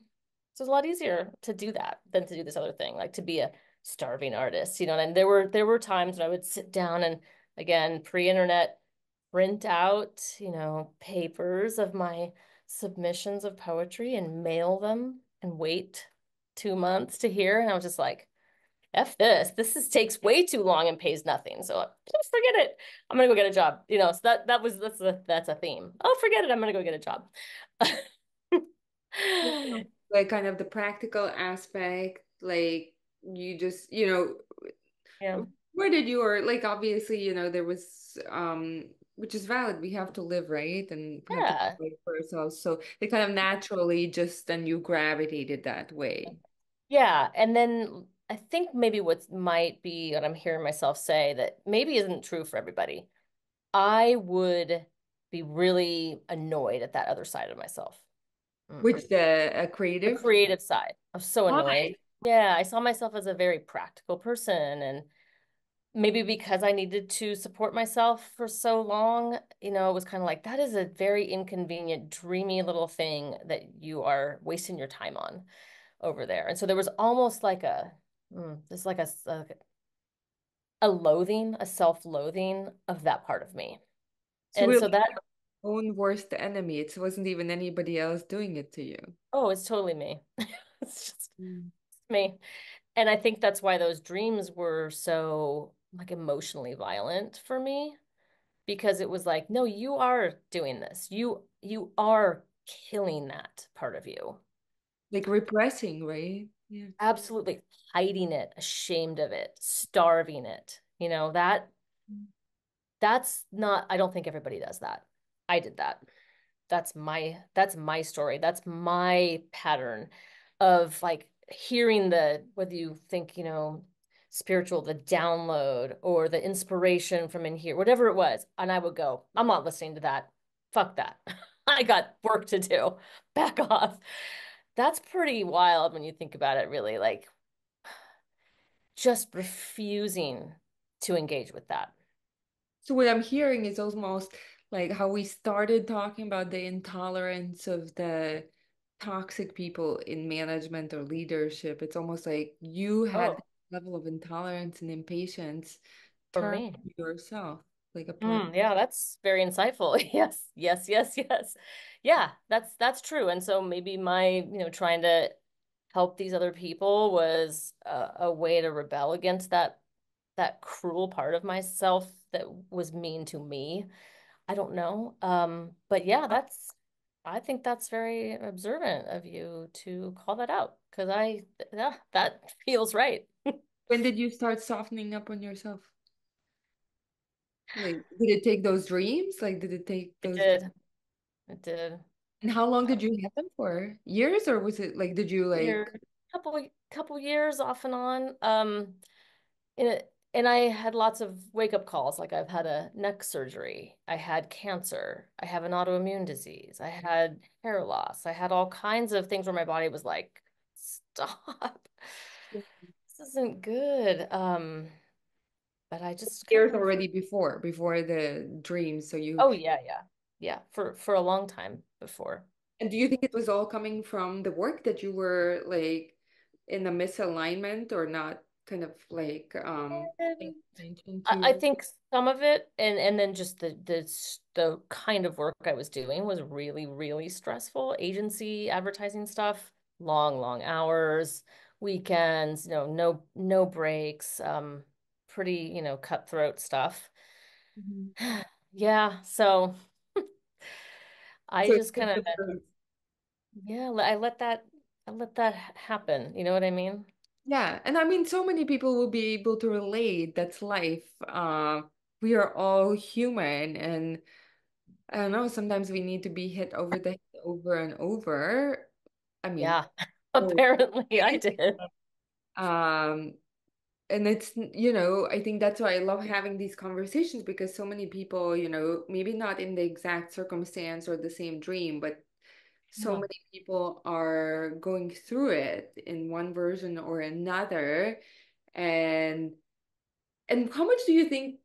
So it's a lot easier to do that than to do this other thing, like to be a starving artist, And there were times when I would sit down and again, pre-internet, print out, papers of my submissions of poetry and mail them and wait 2 months to hear. And I was just like, F this. Takes way too long and pays nothing. So just forget it. I'm gonna go get a job. So that's a theme. Oh, forget it. I'm gonna go get a job. like kind of the practical aspect, like you just, Yeah. where did you, or like obviously, there was which is valid. We have to live, right? And we have to Yeah. provide for ourselves. So they kind of naturally just then you gravitated that way. Yeah. And then I think maybe what might be what I'm hearing myself say that maybe isn't true for everybody. I would be really annoyed at that other side of myself. Mm. Which the The creative? creative side. I was so annoyed. Why? Yeah, I saw myself as a very practical person, and maybe because I needed to support myself for so long, it was kind of like that is a very inconvenient, dreamy little thing that you are wasting your time on over there. And so there was almost like there's like a loathing, a self-loathing of that part of me. So And we're so like that, your own worst enemy. It wasn't even anybody else doing it to you. oh, it's totally me. It's just Mm. me. And I think that's why those dreams were so like emotionally violent for me because it was like, no, you are doing this. You are killing that part of you. Like repressing, right? Yeah. Absolutely hiding it, ashamed of it, starving it. That's not, I don't think everybody does that. I did that. That's my story. That's my pattern of like hearing whether you think, spiritual, the download or the inspiration from in here, whatever it was. And I would go, I'm not listening to that. Fuck that. I got work to do. Back off. That's pretty wild when you think about it, really. Like just refusing to engage with that. So what I'm hearing is almost like how we started talking about the intolerance of the toxic people in management or leadership. It's almost like you had Oh, that level of intolerance and impatience for turned me. yourself, like a part. Yeah, that's very insightful. Yes, yes, yes, yes. Yeah, that's true. And so maybe my, trying to help these other people was a way to rebel against that cruel part of myself that was mean to me. I don't know. But yeah, I think that's very observant of you to call that out because yeah, that feels right. When did you start softening up on yourself? Like, did it take those dreams? Like, did it take It those? did. It did. And how long did you have them for? Years, or was it like, did you like? Here, couple years off and on. And I had lots of wake-up calls. Like I've had a neck surgery, I had cancer, I have an autoimmune disease, I had hair loss, I had all kinds of things where my body was like, stop. This isn't good. But I just kind Years of, already before the dreams. So you, oh yeah, yeah. Yeah, for a long time before. and do you think it was all coming from the work that you were like in a misalignment or not kind of like paying attention I to? think some of it, and then just the kind of work I was doing was really, really stressful. Agency advertising stuff, long, long hours, weekends, no breaks, pretty, cutthroat stuff. Mhm. Yeah, so I So just kind of, it's yeah, I let that. I let that happen. You know what I mean? Yeah, and I mean, so many people will be able to relate. That's life. We are all human, and I don't know, sometimes we need to be hit over the head over and over. I mean, Yeah, so, apparently I did. um, and it's, I think that's why I love having these conversations because so many people, maybe not in the exact circumstance or the same dream, but so Yeah. many people are going through it in one version or another. And how much do you think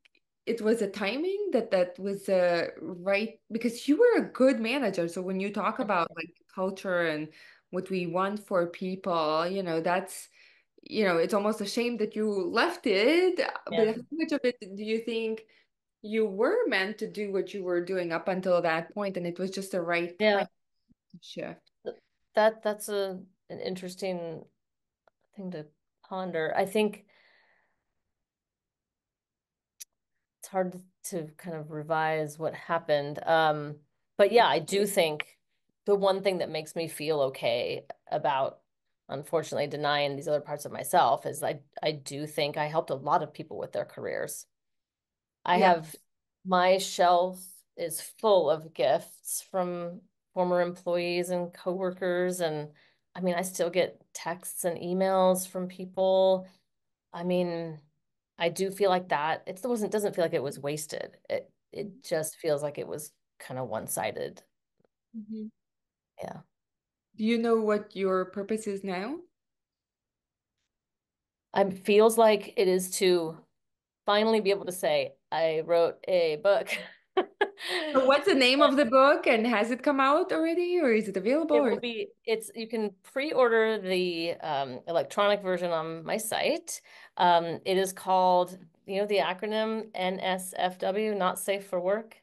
it was a timing that was right? Because you were a good manager. So when you talk about like culture and what we want for people, it's almost a shame that you left it. But Yeah. how much of it do you think you were meant to do what you were doing up until that point, and it was just the right time Yeah. to shift? That's an interesting thing to ponder. I think it's hard to kind of revise what happened. But yeah, I do think the one thing that makes me feel okay about unfortunately denying these other parts of myself is I do think I helped a lot of people with their careers. I Yeah. have my shelf is full of gifts from former employees and coworkers, and I mean, I still get texts and emails from people. I mean, I do feel like that. It wasn't doesn't feel like it was wasted. It just feels like it was kind of one-sided. Mhm. Yeah. Do you know what your purpose is now? I feels like it is to finally be able to say, I wrote a book. So what's the name of the book and has it come out already or is it available It or will be, you can pre-order the electronic version on my site. It is called, the acronym NSFW, Not Safe for Work.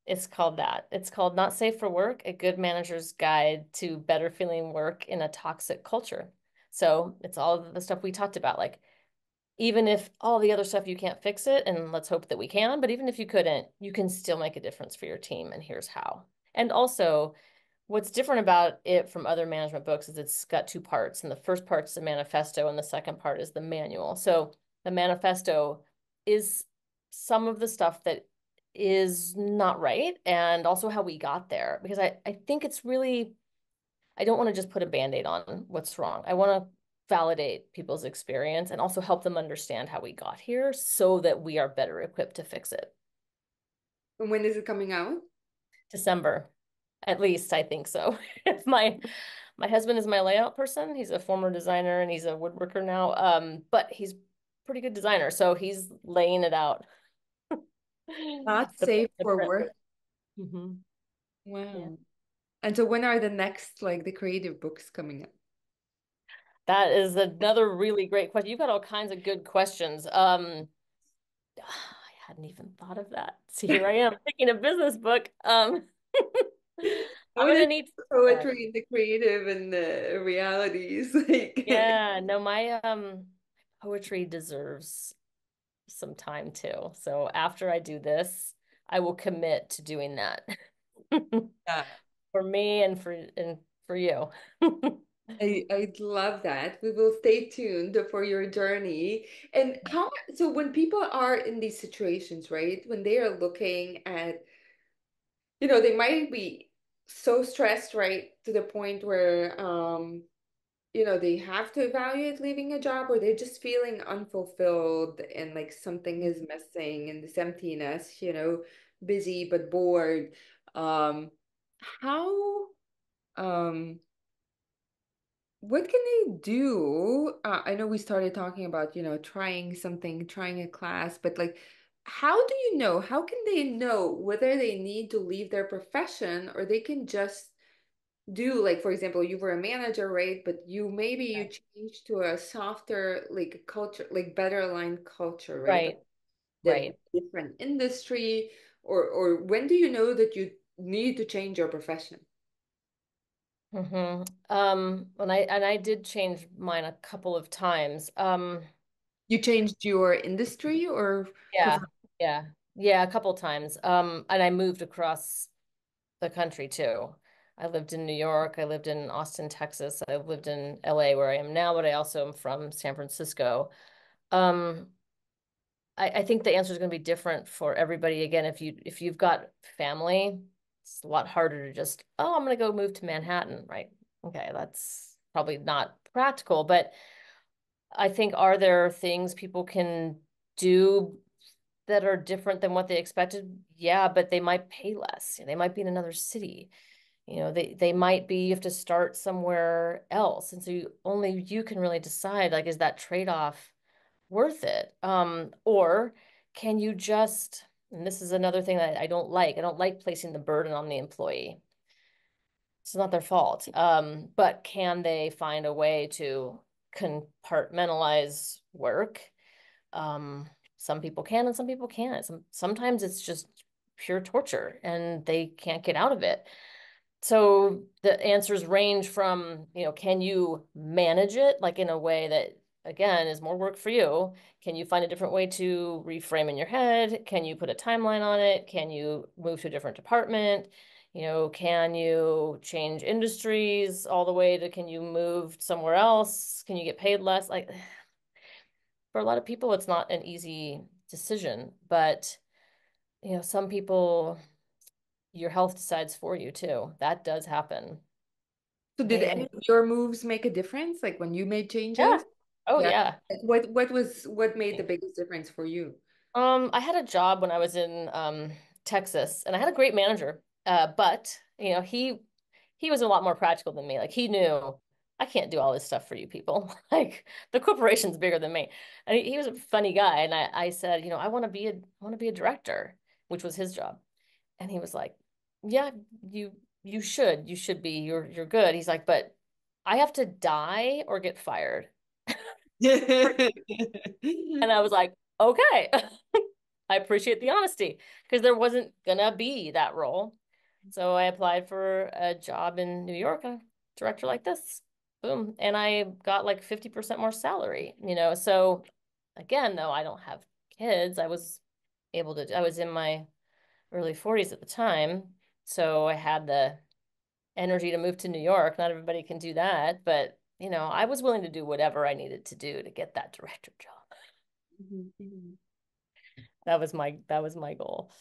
It's called that. It's called Not Safe for Work, A Good Manager's Guide to Better Feeling Work in a Toxic Culture. So it's all the stuff we talked about. Like, even if all the other stuff you can't fix it, and let's hope that we can, but even if you couldn't, you can still make a difference for your team, and here's how. And also, what's different about it from other management books is it's got two parts, and the first part's the manifesto, and the second part is the manual. So the manifesto is some of the stuff that is not right, and also how we got there, because I think it's really I don't want to just put a band-aid on what's wrong. I want to validate people's experience and also help them understand how we got here so that we are better equipped to fix it. and when is it coming out? December, at least I think so. If my husband is my layout person. He's a former designer and he's a woodworker now. But he's a pretty good designer, so he's laying it out. Not The safe the for prep work. work. Hmm. Yeah. Wow. And so when are the next like the creative books coming up? That is another really great question. You've got all kinds of good questions. I hadn't even thought of that. See, here I am picking a business book. I I'm mean, gonna it's need feedback. poetry and the creative and the realities. Like, Yeah, no, my poetry deserves some time too. So after I do this, I will commit to doing that yeah, for me and for you. I'd love that. We will stay tuned for your journey. And so when people are in these situations, right? When they are looking at, they might be so stressed, right? To the point where, they have to evaluate leaving a job or they're just feeling unfulfilled and like something is missing and this emptiness, busy but bored. How, um, what can they do? I know we started talking about, trying something, trying a class, but like, how do you know? How can they know whether they need to leave their profession or they can just do like for example you were a manager, right, but you changed to a softer like culture, like better aligned culture, right, Right, that right. different industry, or when do you know that you need to change your profession? And I did change mine a couple of times. You changed your industry or Yeah, profession? yeah, yeah, a couple times. And I moved across the country too. I lived in New York. I lived in Austin, Texas. I lived in LA where I am now, but I also am from San Francisco. Um, I think the answer is going to be different for everybody. Again, if you've got family, it's a lot harder to just, oh, I'm going to go move to Manhattan, right? Okay, that's probably not practical, but I think are there things people can do that are different than what they expected? Yeah, but they might pay less. They might be in another city. They might be you have to start somewhere else. And so only you can really decide like is that trade-off worth it? Or can you just, and this is another thing that I don't like. I don't like placing the burden on the employee. It's not their fault. But can they find a way to compartmentalize work? Some people can and some people can't. Sometimes it's just pure torture and they can't get out of it. So the answers range from, can you manage it like in a way that, again, is more work for you? Can you find a different way to reframe in your head? Can you put a timeline on it? Can you move to a different department? Can you change industries all the way to can you move somewhere else? Can you get paid less? Like for a lot of people, it's not an easy decision, but some people, your health decides for you too. That does happen. So did any And of your moves make a difference, like when you made yeah. changes? Oh Yeah. yeah. Like, what made the biggest difference for you? I had a job when I was in Texas and I had a great manager. But he was a lot more practical than me. Like he knew I can't do all this stuff for you people. Like the corporation's bigger than me. And he was a funny guy. And I said, I want to be a director, which was his job. And he was like, yeah, you should be. You're good. He's like, but I have to die or get fired. And I was like, okay. I appreciate the honesty because there wasn't gonna be that role. So I applied for a job in New York, a director like this. Boom. And I got like 50% more salary. So again, though, I don't have kids. I was in my early 40s at the time. So I had the energy to move to New York. Not everybody can do that, but I was willing to do whatever I needed to do to get that director job. Mhm, mhm. That was my goal.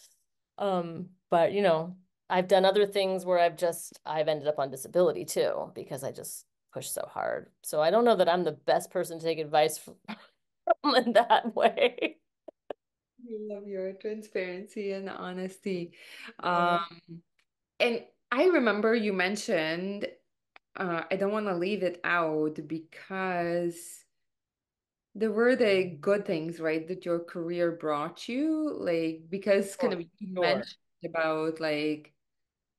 But I've done other things where I've ended up on disability too because I just pushed so hard. So I don't know that I'm the best person to take advice from in that way. I love your transparency and honesty. Yeah. And I remember you mentioned, I don't want to leave it out because there were the good things, right, that your career brought you, like because kind Sure. of you Sure. mentioned about like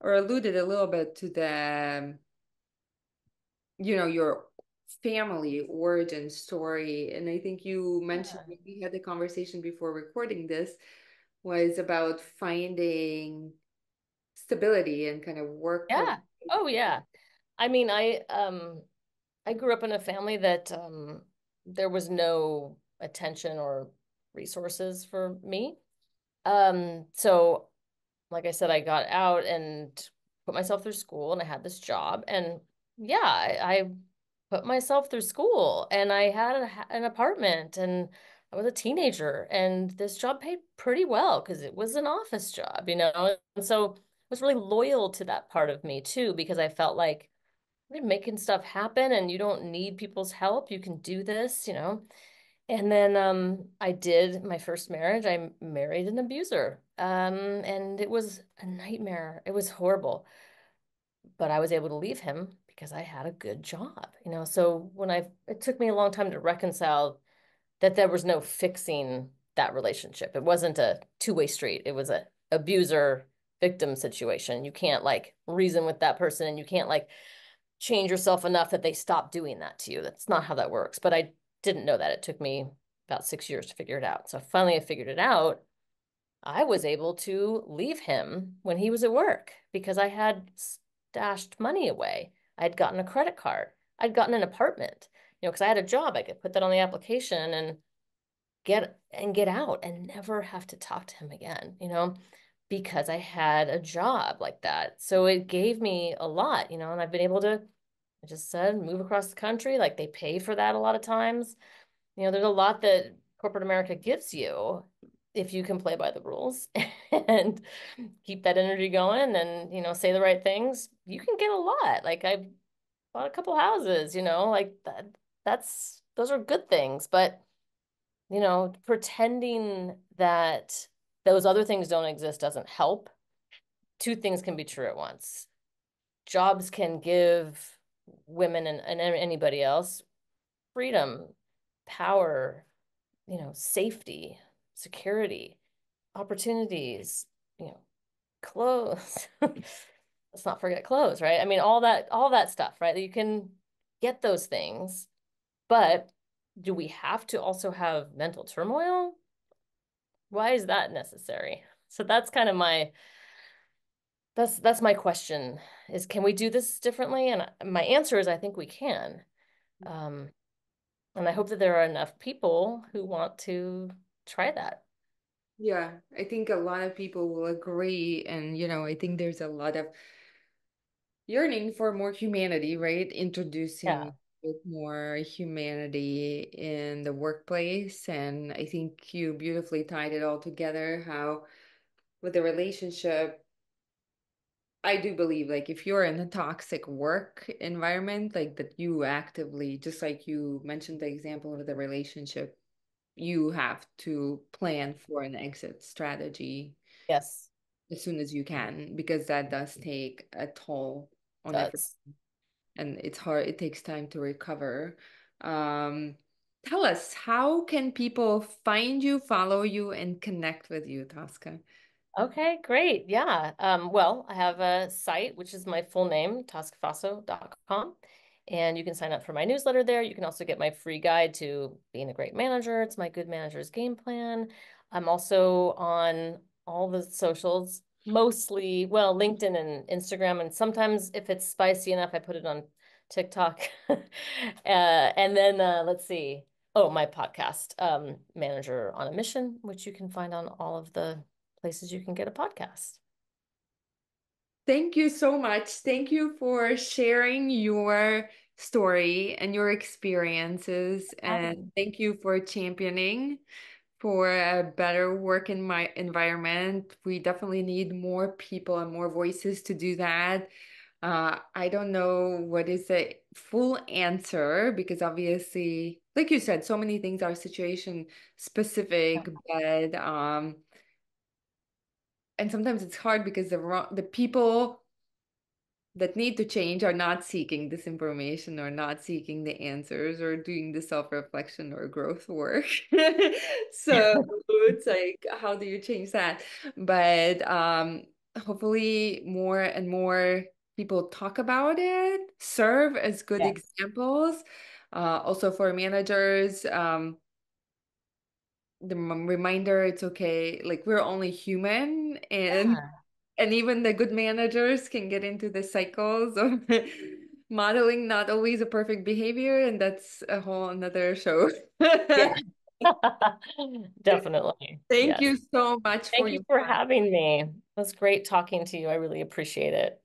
or alluded a little bit to your family origin story. And I think you mentioned Yeah. when we had the conversation before recording this was about finding stability and kind of work life. Yeah. Oh yeah. I mean, I grew up in a family that there was no attention or resources for me. So like I said, I got out and put myself through school and I had this job. And yeah, I put myself through school and I had an apartment and I was a teenager and this job paid pretty well because it was an office job. And so I was really loyal to that part of me too, because I felt like you're making stuff happen and you don't need people's help. You can do this. And then I did my first marriage. I married an abuser. And it was a nightmare. It was horrible. But I was able to leave him because I had a good job. So it took me a long time to reconcile that there was no fixing that relationship. It wasn't a two-way street. It was a abuser victim situation. You can't like reason with that person and you can't like change yourself enough that they stop doing that to you. That's not how that works. But I didn't know that. It took me about 6 years to figure it out. So finally I figured it out. I was able to leave him when he was at work because I had stashed money away. I had gotten a credit card. I'd gotten an apartment, because I had a job. I could put that on the application and get out and never have to talk to him again. because I had a job like that. So it gave me a lot, and I've been able to, I just said, move across the country. Like they pay for that a lot of times. There's a lot that corporate America gives you if you can play by the rules and keep that energy going and, say the right things. You can get a lot. Like I bought a couple houses, like those are good things. But, pretending that those other things don't exist doesn't help. Two things can be true at once. Jobs can give women and anybody else freedom, power, safety, security, opportunities, you know, clothes. Let's not forget clothes, right? I mean, all that stuff, right? You can get those things, but do we have to also have mental turmoil? Why is that necessary? So that's kind of that's my question is can we do this differently? And my answer is I think we can. Um, and I hope that there are enough people who want to try that. Yeah, I think a lot of people will agree. And, I think there's a lot of yearning for more humanity, right? Yeah. Introducing with more humanity in the workplace. And I think you beautifully tied it all together, how with the relationship, I do believe like if you're in a toxic work environment, like that you actively, just like you mentioned the example of the relationship, you have to plan for an exit strategy Yes, as soon as you can, because that does take a toll it on everyone. does. And it's hard, it takes time to recover. Um, Tell us, how can people find you, follow you, and connect with you, Tosca? Okay, great. Yeah. Well, I have a site, which is my full name, toscafasso.com. And you can sign up for my newsletter there. You can also get my free guide to being a great manager. It's my Good Manager's Game Plan. I'm also on all the socials, mostly, well, LinkedIn and Instagram. And sometimes if it's spicy enough, I put it on TikTok. And then let's see. Oh, my podcast, Manager on a Mission, which you can find on all of the places you can get a podcast. Thank you so much. Thank you for sharing your story and your experiences. And Um, thank you for championing for a better work in my environment. We definitely need more people and more voices to do that. I don't know what is the full answer because obviously, like you said, so many things are situation specific, but and sometimes it's hard because the people that need to change are not seeking this information or not seeking the answers or doing the self-reflection or growth work. So it's like, how do you change that? But hopefully more and more people talk about it, serve as good Yes. examples. Also for managers, the reminder it's okay, like we're only human Yeah. and even the good managers can get into the cycles of modeling not always a perfect behavior, and that's a whole another show. Yeah. Definitely. Thank Yes. you so much for Thank you your for time. having me. It was great talking to you. I really appreciate it.